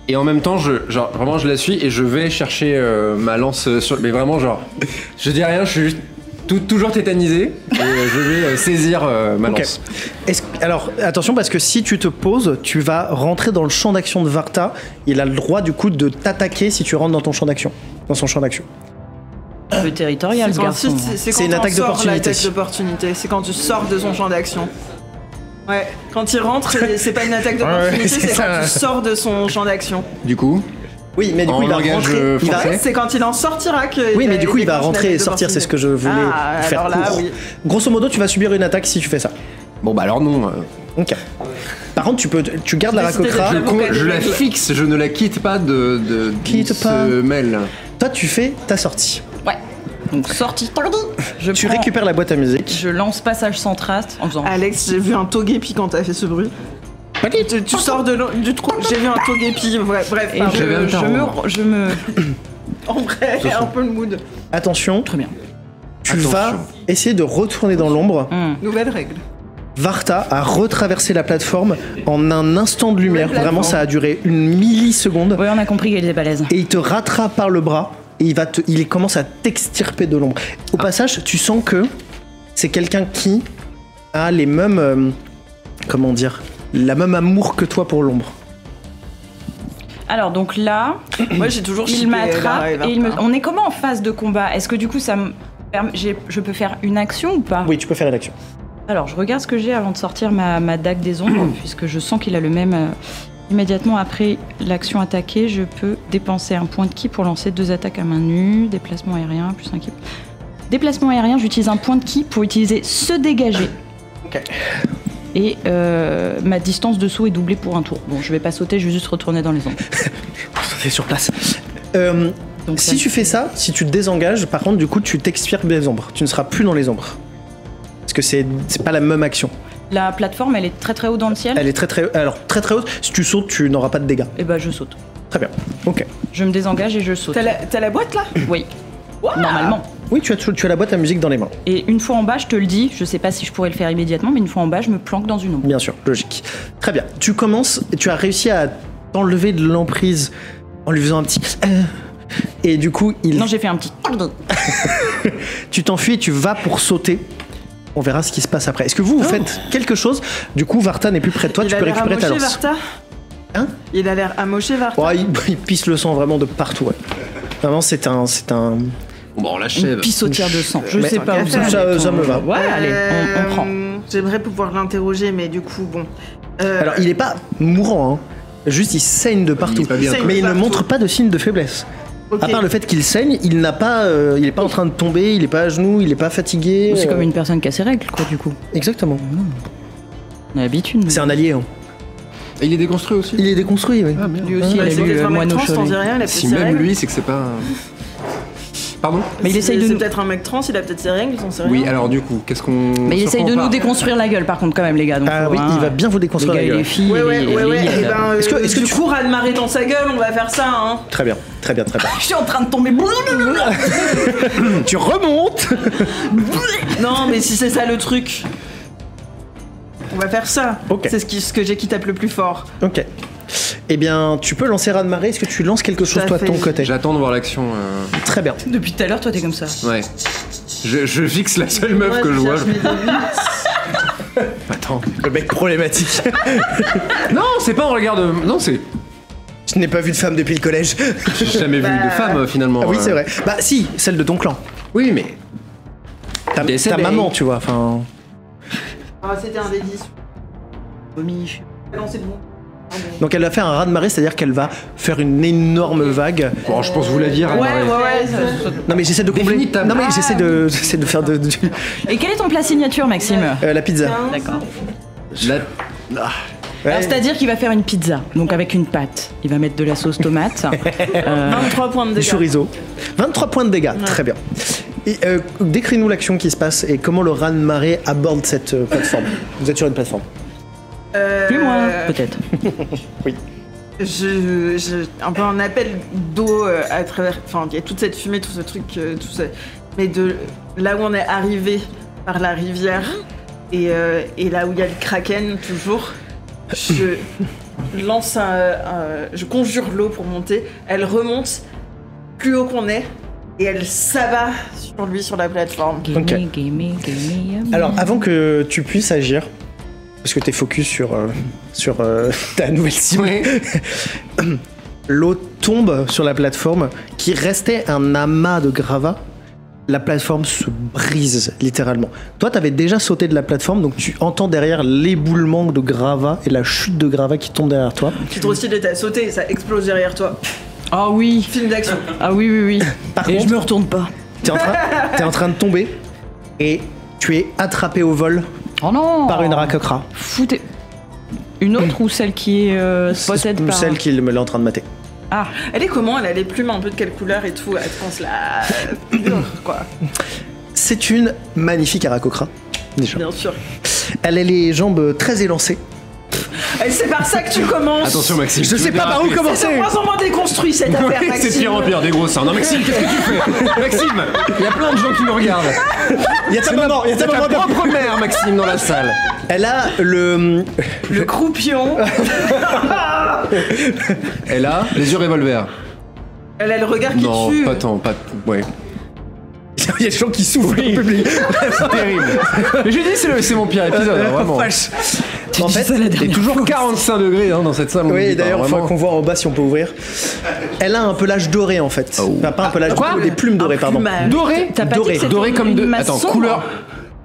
Et en même temps, vraiment, je la suis et je vais chercher ma lance sur. Mais vraiment, je dis rien, je suis juste toujours tétanisé et je vais saisir ma Ok. lance. Alors, attention, parce que si tu te poses, tu vas rentrer dans le champ d'action de Varta. Il a le droit, du coup, de t'attaquer si tu rentres dans ton champ d'action. Dans son champ d'action. Un peu territorial ce quand- garçon. c'est C'est une quand on attaque sort d'opportunité. l'attaque d'opportunité. C'est quand tu sors de son champ d'action. Ouais, quand il rentre, c'est pas une attaque d'opportunité, Ouais, c'est c'est ça. quand tu sors de son champ d'action. Du coup, Oui, mais du coup, En il va langage, rentrer. Il va... français. C'est quand il en sortira que. Oui, mais du coup, il va déclenche une rentrer et attaque sortir. C'est ce que je voulais Ah, faire alors là, court. oui. Grosso modo, tu vas subir une attaque si tu fais ça. bon bah alors non. Ok. Par contre, tu gardes la Décidez Racocra. de faire- Je la fixe, je ne la quitte pas de Quitte pas. semelle. Toi, tu fais ta sortie. Ouais. Donc sortie. Je Tu prends- récupères la boîte à musique. Je lance passage sans trace en faisant. Alex, j'ai vu un togepi quand t'as fait ce bruit. Tu sors du trou, j'ai vu un togepi. Ouais, bref, Et pardon. j'avais un je me. En vrai, un peu le mood. Attention, Très bien. tu Attention. vas essayer de retourner dans l'ombre. Nouvelle règle. Varta a retraversé la plateforme en un instant de lumière. plateforme. Vraiment, ça a duré une milliseconde. Ouais, on a compris qu'elle était balèze. Et il te rattrape par le bras et il commence à t'extirper de l'ombre. Au passage, tu sens que c'est quelqu'un qui a les mêmes, comment dire, la même amour que toi pour l'ombre. Alors donc là, Moi, j'ai toujours il shippé m'attrape Lara et il me. Varta. On est comment en phase de combat? Est-ce que du coup ça me. Je peux faire une action ou pas? Oui, tu peux faire l'action. Alors je regarde ce que j'ai avant de sortir ma dague des ombres, puisque je sens qu'il a le même. Immédiatement après l'action attaquée, je peux dépenser un point de ki pour lancer 2 attaques à main nue, déplacement aérien, plus un ki. Déplacement aérien, j'utilise un point de ki pour utiliser se dégager. Ok. Et ma distance de saut est doublée pour un tour. Bon, je vais pas sauter, je vais juste retourner dans les ombres. C'est sur place. Donc, Si tu fais ça, si tu te désengages, par contre, du coup, tu t'expires des ombres. Tu ne seras plus dans les ombres. Parce que c'est pas la même action. La plateforme, elle est très très haut dans le ciel. Elle est très haute. Si tu sautes, tu n'auras pas de dégâts. Et bah je saute. Très bien. Ok. Je me désengage et je saute. T'as la boîte là? Oui. Normalement. Oui, tu as la boîte à musique dans les mains. Et une fois en bas, je te le dis, je sais pas si je pourrais le faire immédiatement, mais une fois en bas, je me planque dans une ombre. Bien sûr, logique. Très bien. Tu as réussi à t'enlever de l'emprise en lui faisant un petit. Et du coup, Non, j'ai fait un petit. tu t'enfuis et tu vas pour sauter. On verra ce qui se passe après. Est-ce que vous faites quelque chose? Du coup, Varta n'est plus près de toi, Il tu a peux l'air récupérer ta amoché, lance. Varta? Hein? Il a l'air amoché, Varta. Ouais, il pisse le sang vraiment de partout. Ouais. Vraiment, c'est un. Bon bah on Une l'achève. pissotière de sang. Je Mais- sais pas où Ça, ça me va. Ouais, allez, on prend. J'aimerais pouvoir l'interroger, mais du coup, bon. Alors, il est pas mourant, hein. Juste, il saigne de partout. Il est pas bien, quoi. Mais il ne Partout. montre pas de signe de faiblesse. Ok. À part le fait qu'il saigne, il n'est pas en train de tomber, il est pas à genoux, il est pas fatigué. C'est comme une personne qui a ses règles, quoi, du coup. Exactement. On a l'habitude. C'est un allié. Hein. Et il est déconstruit aussi. Il est déconstruit, oui. Ah merde. Lui aussi, il a C'est lu peut-être un Moine mec au trans, t'en dis Cholet. rien, il a fait Si ses même règles. lui, c'est que c'est pas. Pardon? Mais il essaye de C'est nous. peut-être un mec trans, il a peut-être ses règles, j'en sais rien. Oui, alors du coup, qu'est-ce qu'on. Mais il sur essaye quoi de on nous part déconstruire la gueule, par contre, quand même, les gars. Donc, Ah faut, oui, hein, il va bien vous déconstruire les la gars et gueule. les filles. Ouais. les- Et ben, Est-ce que du coup, raz-de-marée dans sa gueule, on va faire ça, hein. Très bien. Je suis en train de tomber. Tu remontes. Non, mais si c'est ça le truc. On va faire ça. Ok. C'est ce que j'ai qui tape le plus fort. Ok. Eh bien, tu peux lancer raz-de-marée. Est-ce que tu lances quelque chose Tout à toi de ton fait. côté? J'attends de voir l'action. Très bien. Depuis tout à l'heure, toi, t'es comme ça. Ouais. Je fixe la seule meuf Ouais, que je vois. cherche mes avis. Attends. Le mec problématique. Non, c'est pas un regard de. Non, c'est. Je n'ai pas vu de femme depuis le collège. J'ai jamais vu de femme finalement. Ah oui, c'est vrai. Bah si, celle de ton clan. Oui, mais. Ta Décédée. maman, tu vois. Enfin. Ah, c'était un des 10. Vomi. Non, c'est bon. Donc elle va faire un raz-de-marée, c'est-à-dire qu'elle va faire une énorme vague. Bon, je pense vous la dire. Ouais. Non mais j'essaie de combler. Définis ta- Non mais j'essaie de faire Et quel est ton plat signature, Maxime? la pizza. D'accord. La- Alors, c'est-à-dire qu'il va faire une pizza, donc avec une pâte. Il va mettre de la sauce tomate. 23 points de Du dégâts. chorizo. 23 points de dégâts, très bien. Et décris-nous l'action qui se passe et comment le raz-de-marée aborde cette plateforme. Vous êtes sur une plateforme. Plus moins, peut-être. J'ai un peu un appel d'eau à travers. Enfin, il y a toute cette fumée, tout ce truc, tout ça. Mais de là où on est arrivé par la rivière et là où il y a le kraken toujours, je lance je conjure l'eau pour monter. Elle remonte plus haut qu'on est et elle s'abat sur lui sur la plateforme. Ok. Alors avant que tu puisses agir, parce que t'es focus sur ta nouvelle cible, Oui. l'eau tombe sur la plateforme qui restait un amas de gravats. La plateforme se brise littéralement. Toi, t'avais déjà sauté de la plateforme, donc tu entends derrière l'éboulement de gravats et la chute de gravats qui tombe derrière toi. C'est trop stylé, t'as sauté et ça explose derrière toi. Ah oui. Film d'action. Ah oui, oui, oui. Par Et contre, je me retourne pas. t'es en train de tomber et tu es attrapé au vol Oh non. par une racocra. Foutez. Une autre ou celle qui est spotted par... Celle qui me l'est en train de mater. Ah, Elle est comment? Elle a les plumes un peu de quelle couleur et tout? Elle pense la quoi. C'est une magnifique aracocra, déjà. Bien sûr. Elle a les jambes très élancées. Et c'est par ça que tu commences. Attention, Maxime. Je tu sais veux pas dire par un où truc. commencer. C'est de moins en moins déconstruit cette affaire, C'est Maxime. de pire en pire, des gros seins. Non, Maxime, qu'est-ce que tu fais? Maxime, il y a plein de gens qui nous regardent. Il y a ta maman, il y a ta C'est ta maman. propre mère, Maxime, dans la salle. Elle a le Croupion. Et là, les yeux revolver. Elle a le regard qui Non, tue. pas tant, pas. Ouais. Il y a des gens qui souffrent en public. C'est terrible. Mais j'ai dit, c'est mon pire épisode, hein, vraiment. Vache. En fait, Il est toujours 45 degrés dans cette salle. on oui, dit pas, d'ailleurs, il vraiment. faudra qu'on voit en bas si on peut ouvrir. Elle a un pelage doré en fait. Oh. Enfin, pas un pelage Quoi doré, des plumes dorées, pardon. plumage. Doré. t'as pas Doré. dit que c'était Doré comme une de. masse Attends, sombre couleur.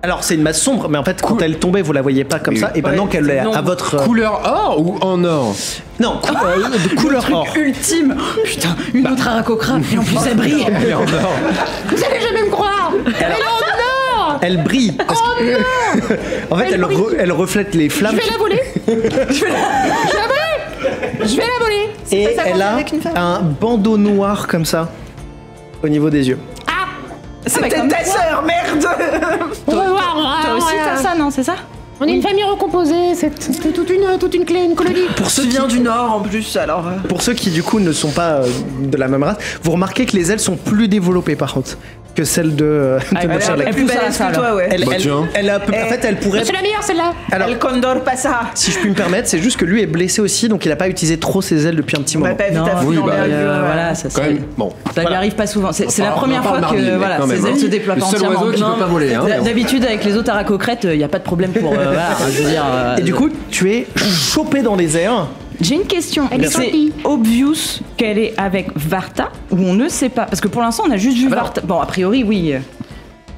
Alors, c'est une masse sombre, mais en fait, quand elle tombait, vous la voyez pas comme Oui. ça. Et maintenant Ouais, qu'elle est non. à votre. Couleur or ou en or? Non, de couleur or. ultime. Putain, une autre aracocra. Et en plus, elle brille. Elle est en or. Vous allez jamais me croire. Elle est en or. Elle brille. parce que- en fait, elle reflète les Je flammes. vais la voler. Je vais la voler. Je vais la voler. Et pas ça qu'on elle fait a avec une femme. un bandeau noir comme ça au niveau des yeux. C'était ta sœur, merde. On va voir. Toi aussi, t'as ça, non? C'est ça? On est une famille recomposée. C'est toute une clé, une colonie. Pour ceux Tu qui viens du Nord en plus, alors. Pour ceux qui du coup ne sont pas de la même race, vous remarquez que les ailes sont plus développées par contre que celles de Ah, ma elle chère a- Lex. Elle est plus pousse à la balèze que salle. toi, ouais. Elle, Bah, elle- tiens. elle a- en fait, elle pourrait. C'est la meilleure celle-là. Alors, El Condor pasa. si je puis me permettre, c'est juste que lui est blessé aussi, donc il a pas utilisé trop ses ailes depuis un petit On moment. va pas vite Non, à oui, foutre bah, l'envergure, voilà, ça Quand même, bon. Ça lui arrive pas souvent. C'est la On première en parle fois que mardi, mais voilà, quand même, ses ailes hein. se déploient Le pas seul entièrement. oiseau qui Non. peut pas voler, hein. D'habitude, avec les autres aracocrètes, il n'y a pas de problème pour. Voilà, je veux dire. Et du coup, tu es chopé dans les airs. J'ai une question. Elle est C'est gentille. obvious qu'elle est avec Varta ou on ne sait pas? Parce que pour l'instant, on a juste vu Varta. Bon, a priori, oui.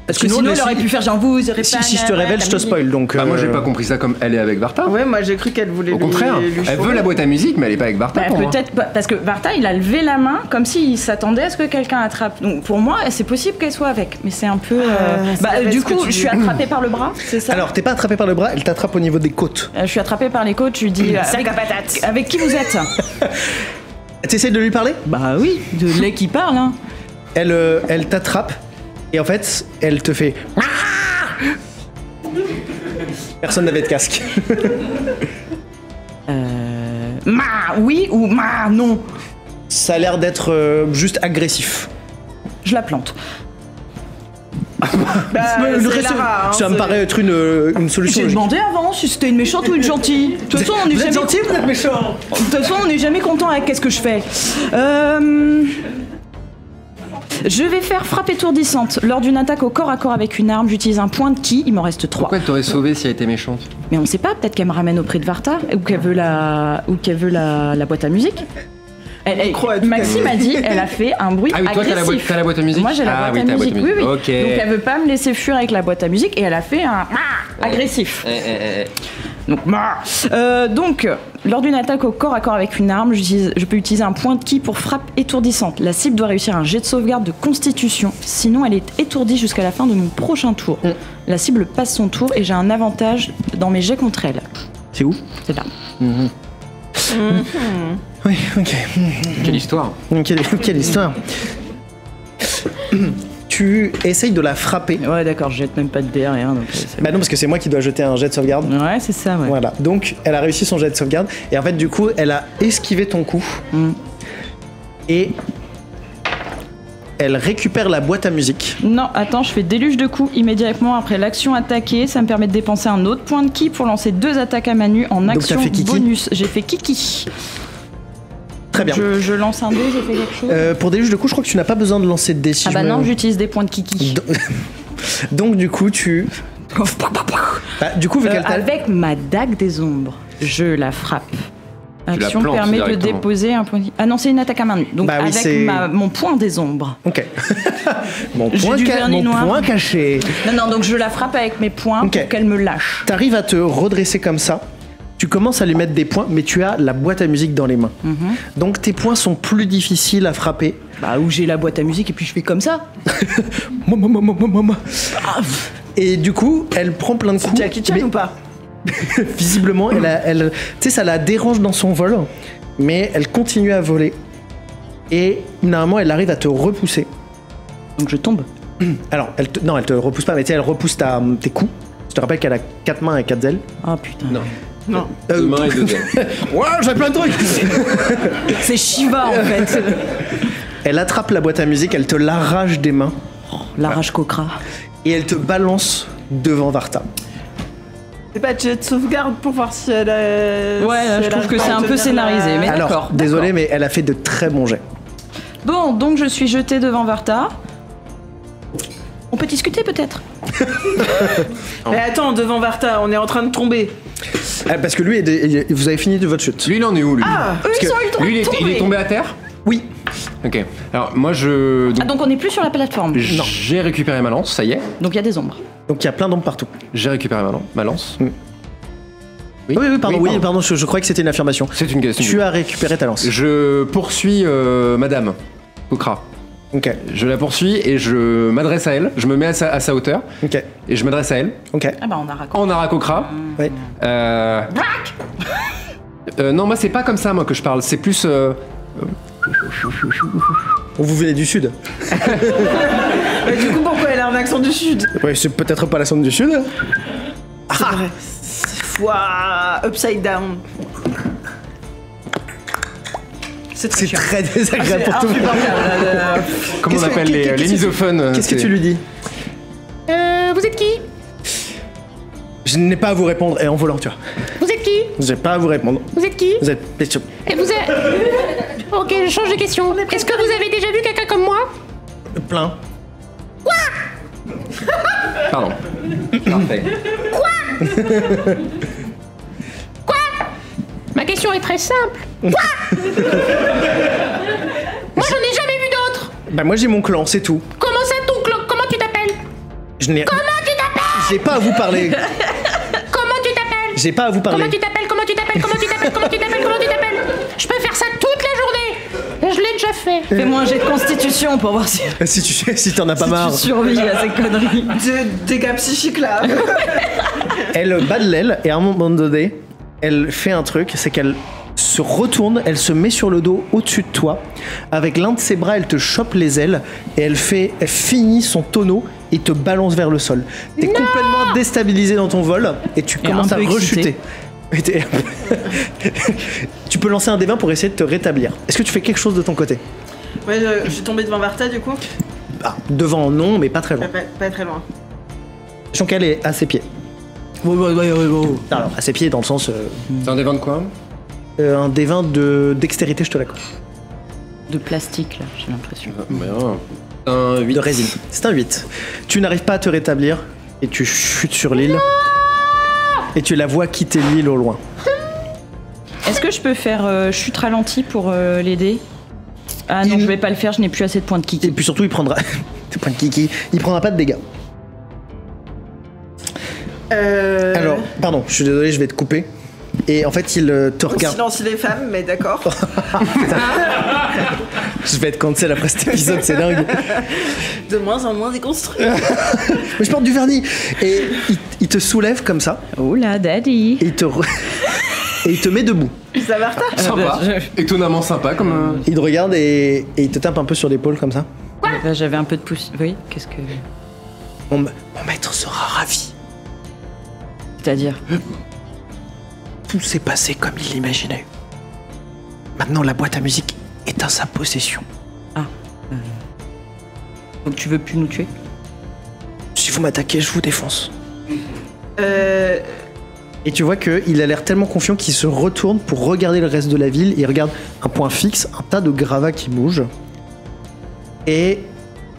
Parce que Sinon, sinon, les- elle aurait pu faire genre vous aurez Si, pas. si je te révèle, je te spoil. Donc, Bah, moi, j'ai pas compris ça comme elle est avec Varta. Ouais, moi j'ai cru qu'elle voulait Au contraire, lui elle veut choper. la boîte à musique, mais elle est pas avec Varta. Bah, pour moi. peut-être pas, parce que Varta il a levé la main comme s'il s'attendait à ce que quelqu'un attrape. Donc pour moi c'est possible qu'elle soit avec, mais c'est un peu. ça va être Du ce que coup tu je suis dis. attrapée par le bras, c'est ça? Alors, t'es pas attrapé par le bras, elle t'attrape au niveau des côtes. Je suis attrapée par les côtes, je lui dis Sac à patates. avec qui vous êtes? T'essayes de lui parler? Bah oui, de lait qui parle hein. elle t'attrape et en fait, elle te fait. Personne n'avait de casque. Oui ou non. Ça a l'air d'être juste agressif. Je la plante. Ça me paraît être une solution. J'ai logique. demandé avant si c'était une méchante ou une gentille. De toute façon, on n'est jamais gentil ou vous êtes méchant? De toute façon, on n'est jamais content avec qu'est-ce que je fais. Je vais faire frappe étourdissante. Lors d'une attaque au corps à corps avec une arme, j'utilise un point de ki. Il m'en reste 3. Pourquoi elle t'aurait sauvé si elle était méchante? Mais on sait pas, peut-être qu'elle me ramène auprès de Varta, ou qu'elle veut la boîte à musique. Maxime a dit, elle a fait un bruit Ah oui, toi agressif. t'as la boîte à musique? Moi j'ai la boîte à musique. Oui. Ok. Donc elle veut pas me laisser fuir avec la boîte à musique et elle a fait un agressif. Donc, lors d'une attaque au corps à corps avec une arme, je peux utiliser un point de ki pour frappe étourdissante. La cible doit réussir un jet de sauvegarde de constitution, sinon elle est étourdie jusqu'à la fin de mon prochain tour. La cible passe son tour et j'ai un avantage dans mes jets contre elle. C'est où? C'est là. Oui, ok. Quelle histoire. Quelle histoire. Tu essayes de la frapper. Ouais, d'accord, je jette même pas de dés, rien. Donc Bah non, parce que c'est moi qui dois jeter un jet de sauvegarde. ouais, c'est ça, ouais. Voilà, donc elle a réussi son jet de sauvegarde et en fait du coup elle a esquivé ton coup et elle récupère la boîte à musique. Non, attends, je fais déluge de coups immédiatement après l'action attaquée. Ça me permet de dépenser un autre point de ki pour lancer 2 attaques à manu en action t'as fait Kiki bonus. J'ai fait Kiki. Très bien. Je lance un dé, j'ai fait quelque chose. Pour déluge de coup, je crois que tu n'as pas besoin de lancer de dés. Si Ah bah je me- non, j'utilise des points de Kiki. Donc du coup tu... Bah, du coup vu qu'elle t'a... Avec ma dague des ombres, je la frappe. la Action plantes permet de directement. déposer un point de ki. Ah non, c'est une attaque à main nue. Donc Bah oui, avec c'est- mon point des ombres. Ok. Mon J'ai point, du vernis mon noir. point caché. Non, donc je la frappe avec mes points Ok. pour qu'elle me lâche. T'arrives à te redresser comme ça. Tu commences à lui mettre des points, mais tu as la boîte à musique dans les mains. Donc tes points sont plus difficiles à frapper. Bah où j'ai la boîte à musique et puis je fais comme ça. Et du coup, elle prend plein de coups. Jackie Chan mais ou pas? visiblement, tu sais, ça la dérange dans son vol, mais elle continue à voler. Et normalement, elle arrive à te repousser. Donc je tombe. Alors, elle te repousse pas, mais tu sais, elle repousse tes coups. Je te rappelle qu'elle a 4 mains et 4 ailes. Oh putain. Non. Deux mains et 2 ailes. Ouais, j'ai plein de trucs. C'est Shiva en fait. Elle attrape la boîte à musique, elle te l'arrache des mains La rage coquera. et elle te balance devant Varta. C'est pas de jet de sauvegarde pour voir si elle a... Ouais, si je elle trouve arrive que pas c'est à un peu tenir scénarisé, mais Alors, d'accord. désolé, mais elle a fait de très bons jets. Bon, donc je suis jetée devant Varta. On peut discuter peut-être. Mais attends, devant Varta, on est en train de tomber. Parce que lui, vous avez fini de votre chute. Lui, il en est où, lui? Eux, ils sont ultra Lui, il est tombé à terre? Oui. Ok. Alors, moi, Ah, donc on n'est plus sur la plateforme. j'ai récupéré ma lance, ça y est. Donc il y a des ombres. Donc il y a plein d'ombres partout. J'ai récupéré ma lance. Oui, pardon, je croyais que c'était une affirmation. C'est une question. Tu as récupéré ta lance. Je poursuis Madame Kokra. Ok, Je la poursuis et je m'adresse à elle. Je me mets à sa hauteur ok, et je m'adresse à elle. ok. Ah bah on a raccourci. En Arakokra. Ouais. Non, moi, c'est pas comme ça, moi, que je parle. C'est plus. Vous venez du sud. Mais du coup, pourquoi elle a un accent du sud? Ouais, c'est peut-être pas la sonde du sud. C'est vrai. Fois upside down. C'est très C'est chiant. très désagréable pour tout le monde. Comment on Qu'est-ce que- appelle qu'est-ce les que- misophones? Qu'est-ce que tu lui dis? Vous êtes qui? Je n'ai pas à vous répondre, et en volant, tu vois. Vous êtes qui? J'ai pas à vous répondre. Vous êtes qui? Vous êtes... Et vous êtes... Ok, je change de question. Est-ce que vous avez déjà vu quelqu'un comme moi? plein. Pardon. Parfait. Ma question est très simple. Quoi? Moi, j'en ai jamais vu d'autres. Bah moi j'ai mon clan, c'est tout. Comment ça, ton clan? Comment tu t'appelles? Je n'ai... Comment tu t'appelles? J'ai pas à vous parler. Comment tu t'appelles? J'ai pas à vous parler. Comment tu t'appelles? Comment tu t'appelles? Comment tu t'appelles? Comment tu t'appelles? Comment tu t'appelles? Je peux faire ça toute la journée. Je l'ai déjà fait. Fais-moi un jet de constitution pour voir si Si t'en as pas marre. tu survis à ces conneries. Des gars psychiques là. Elle bat de l'aile et à un moment donné, elle fait un truc, c'est qu'elle se retourne, elle se met sur le dos au-dessus de toi. Avec l'un de ses bras, elle te chope les ailes et elle finit son tonneau et te balance vers le sol. T'es complètement déstabilisé dans ton vol et tu commences à rechuter. Tu peux lancer un D20 pour essayer de te rétablir. Est-ce que tu fais quelque chose de ton côté? Ouais, je suis tombée devant Varta du coup. Devant non, mais pas très loin. Pas très loin. Sachant qu'elle est à ses pieds. Alors, à ses pieds dans le sens... C'est un D20 de quoi? un D20 de dextérité, je te l'accorde. De plastique, là, j'ai l'impression. Un 8. De résine. C'est un 8. Tu n'arrives pas à te rétablir et tu chutes sur l'île. Et tu la vois quitter l'île au loin. Est-ce que je peux faire chute ralentie pour l'aider? Ah non, je vais pas le faire, je n'ai plus assez de points de kiki. Et puis surtout, il prendra... des points de kiki. Il prendra pas de dégâts. Alors, pardon, je suis désolé, je vais te couper. Et en fait, il te regarde. Silence les femmes, mais d'accord. Je vais être cancel après cet épisode, c'est dingue. De moins en moins déconstruit. Mais je porte du vernis. Et il te soulève comme ça. Oh là, daddy. Et il te met debout. Ça va, Varta? Sympa. Étonnamment sympa comme... Il te regarde et il te tape un peu sur l'épaule comme ça. J'avais un peu de pouce. Oui, qu'est-ce que... Mon maître sera ravi. C'est-à-dire? Tout s'est passé comme il l'imaginait. Maintenant, la boîte à musique est en sa possession. Donc tu veux plus nous tuer? Si vous m'attaquez, je vous défonce. Et tu vois qu'il a l'air tellement confiant qu'il se retourne pour regarder le reste de la ville. Il regarde un point fixe, un tas de gravats qui bougent. Et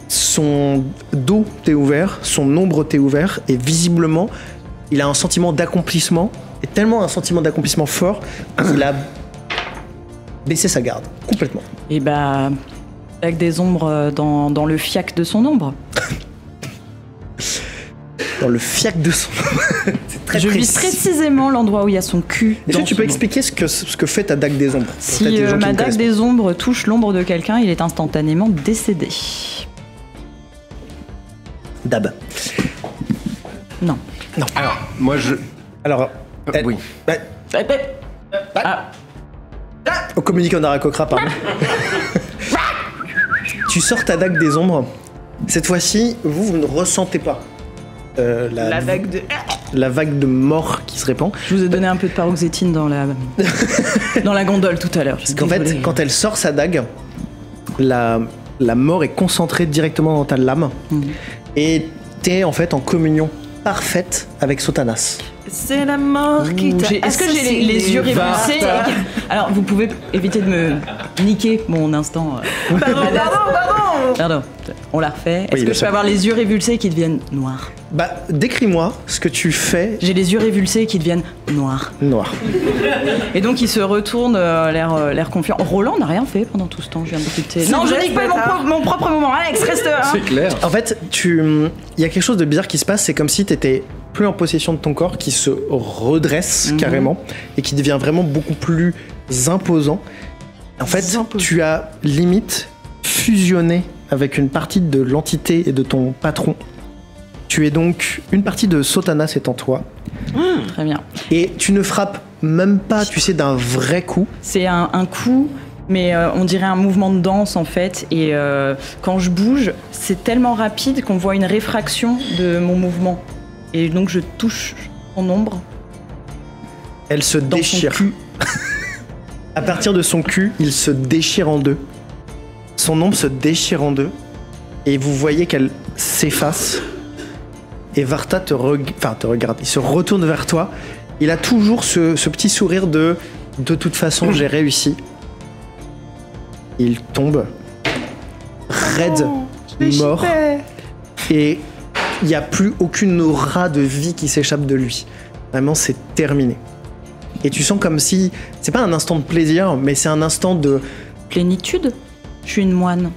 son dos t'est ouvert, son ombre t'est ouvert, et visiblement, il a un sentiment d'accomplissement, et tellement un sentiment d'accomplissement fort qu'il a baissé sa garde, complètement. Et bah, avec des ombres dans le fiac de son ombre. Dans le fiac de son... C'est très Je vise précisément l'endroit où il y a son cul. Est-ce que tu peux expliquer ce que fait ta dague des ombres? Si ma dague des ombres touche l'ombre de quelqu'un, il est instantanément décédé. Dab. Non. Non. Alors, moi je... Alors, oui. On communique en aracocra, pardon. Tu sors ta dague des ombres. Cette fois-ci, vous ne ressentez pas la vague de mort qui se répand. Je vous ai donné un peu de paroxétine dans la gondole tout à l'heure. Parce qu'en fait, quand elle sort sa dague, la mort est concentrée directement dans ta lame. Et t'es en fait en communion parfaite avec Sotanas. C'est la mort qui t'a Est-ce que j'ai les yeux révulsés? Alors, vous pouvez éviter de me niquer mon instant. Pardon. On la refait. Est-ce que je peux avoir les yeux révulsés qui deviennent noirs? Bah, décris-moi ce que tu fais. J'ai les yeux révulsés qui deviennent noirs. Noir. Et donc il se retourne, l'air confiant. Roland n'a rien fait pendant tout ce temps, je viens d'écouter. Non, je nique pas mon propre moment. Alex, reste. C'est clair. En fait, il y a quelque chose de bizarre qui se passe. C'est comme si t'étais plus en possession de ton corps, qui se redresse carrément et qui devient vraiment beaucoup plus imposant. En fait, tu as limite fusionné avec une partie de l'entité et de ton patron. Tu es donc une partie de Sotanas est en toi. Très bien. Et tu ne frappes même pas, tu sais, d'un vrai coup. C'est un coup, mais on dirait un mouvement de danse en fait. Et quand je bouge, c'est tellement rapide qu'on voit une réfraction de mon mouvement. Et donc je touche son ombre. Elle se déchire. Son cul. À partir de son cul, il se déchire en deux. Son ombre se déchire en deux. Et vous voyez qu'elle s'efface. Et Varta te regarde. Il se retourne vers toi. Il a toujours ce petit sourire de toute façon, j'ai réussi. Il tombe raide, mort. Et il n'y a plus aucune aura de vie qui s'échappe de lui. Vraiment, c'est terminé. Et tu sens comme si... C'est pas un instant de plaisir, mais c'est un instant de... Plénitude. Je suis une moine.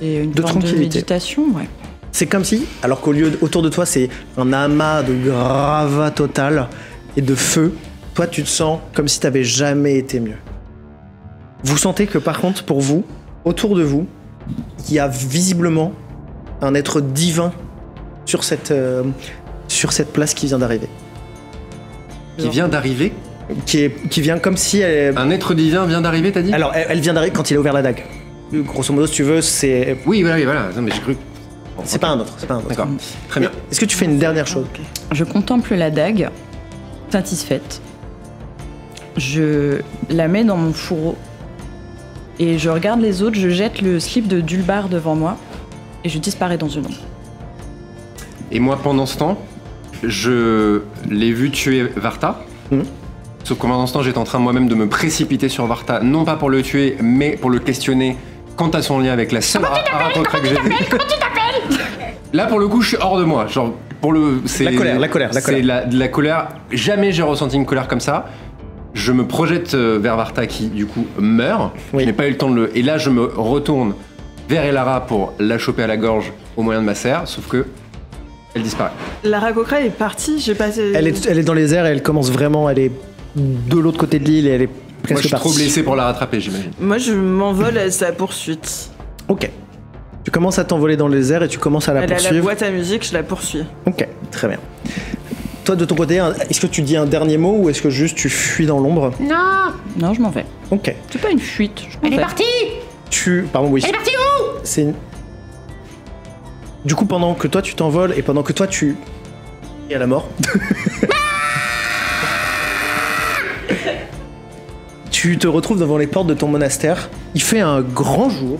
Et une forme de méditation, ouais. C'est comme si, alors qu'au lieu autour de toi, c'est un amas de gravats total et de feu, toi, tu te sens comme si t'avais jamais été mieux. Vous sentez que, par contre, pour vous, autour de vous, il y a visiblement un être divin sur cette place qui vient d'arriver. Qui vient d'arriver? qui vient comme si elle... Un être divin vient d'arriver, t'as dit? Alors, elle vient d'arriver quand il a ouvert la dague. Grosso modo, si tu veux, c'est... Oui, voilà. Non, mais j'ai cru. Bon, c'est pas un autre, D'accord, très bien. Est-ce que tu fais une dernière chose? Je contemple la dague, satisfaite. Je la mets dans mon fourreau. Et je regarde les autres, je jette le slip de Dulbar devant moi. Et je disparais dans une ombre. Et moi, pendant ce temps, je l'ai vu tuer Varta. Sauf que pendant ce temps, j'étais en train moi-même de me précipiter sur Varta, non pas pour le tuer, mais pour le questionner quant à son lien avec la seule Aarakocra que j'ai vue. Comment tu t'appelles? Là, pour le coup, je suis hors de moi. Genre, c'est La colère. C'est de la colère. Jamais j'ai ressenti une colère comme ça. Je me projette vers Varta qui, du coup, meurt. Oui. Je n'ai pas eu le temps de le... Et là, je me retourne vers Elara pour la choper à la gorge au moyen de ma serre, sauf que elle disparaît. L'Aarakocra est partie, j'ai passé... Elle est dans les airs et elle commence vraiment, elle est de l'autre côté de l'île et elle est presque Moi, je suis trop partie. blessé pour la rattraper, j'imagine. Moi, je m'envole à sa poursuite. Ok. Tu commences à t'envoler dans les airs et tu commences à la Elle a la poursuivre. boîte à musique, je la poursuis. Ok, très bien. Toi, de ton côté, est-ce que tu dis un dernier mot ou est-ce que juste tu fuis dans l'ombre? Non, Non, je m'en vais. Ok. C'est pas une fuite, je m'en elle est vais. partie. Pardon, oui. Elle est partie où? C'est une... Du coup, pendant que toi tu t'envoles et pendant que toi tu es à la mort, tu te retrouves devant les portes de ton monastère. Il fait un grand jour.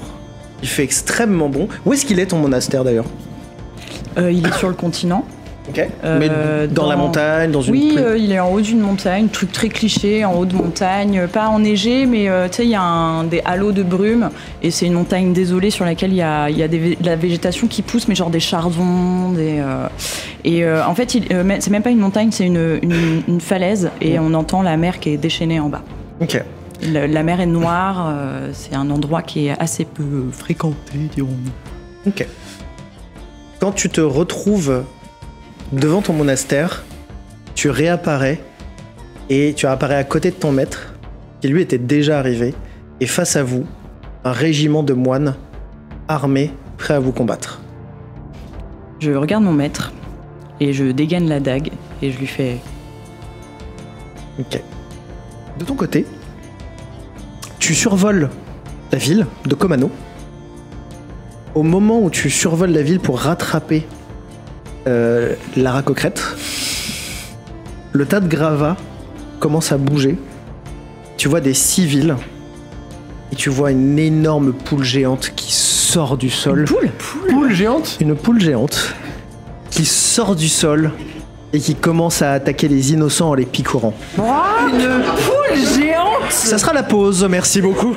Il fait extrêmement bon. Où est-ce qu'il est ton monastère d'ailleurs? Il est sur le continent. Ok. Mais dans la montagne, dans une... Oui, il est en haut d'une montagne, truc très cliché, en haut de montagne, pas enneigé, mais tu sais, il y a des halos de brume, et c'est une montagne désolée sur laquelle il y a de la végétation qui pousse, mais genre des chardons, en fait, c'est même pas une montagne, c'est une falaise, et on entend la mer qui est déchaînée en bas. Ok. La mer est noire, c'est un endroit qui est assez peu fréquenté, dirons-nous. Ok. Quand tu te retrouves devant ton monastère, tu réapparais et tu apparais à côté de ton maître, qui lui était déjà arrivé, et face à vous, un régiment de moines armés, prêts à vous combattre. Je regarde mon maître et je dégaine la dague et je lui fais... Ok. De ton côté, tu survoles la ville de Komano. Au moment où tu survoles la ville pour rattraper l'Aarakocra, le tas de gravats commence à bouger. Tu vois des civils et tu vois une énorme poule géante qui sort du sol. Poule géante? Une poule géante qui sort du sol et qui commence à attaquer les innocents en les picorant. Une poule géante! Ça sera la pause, merci beaucoup.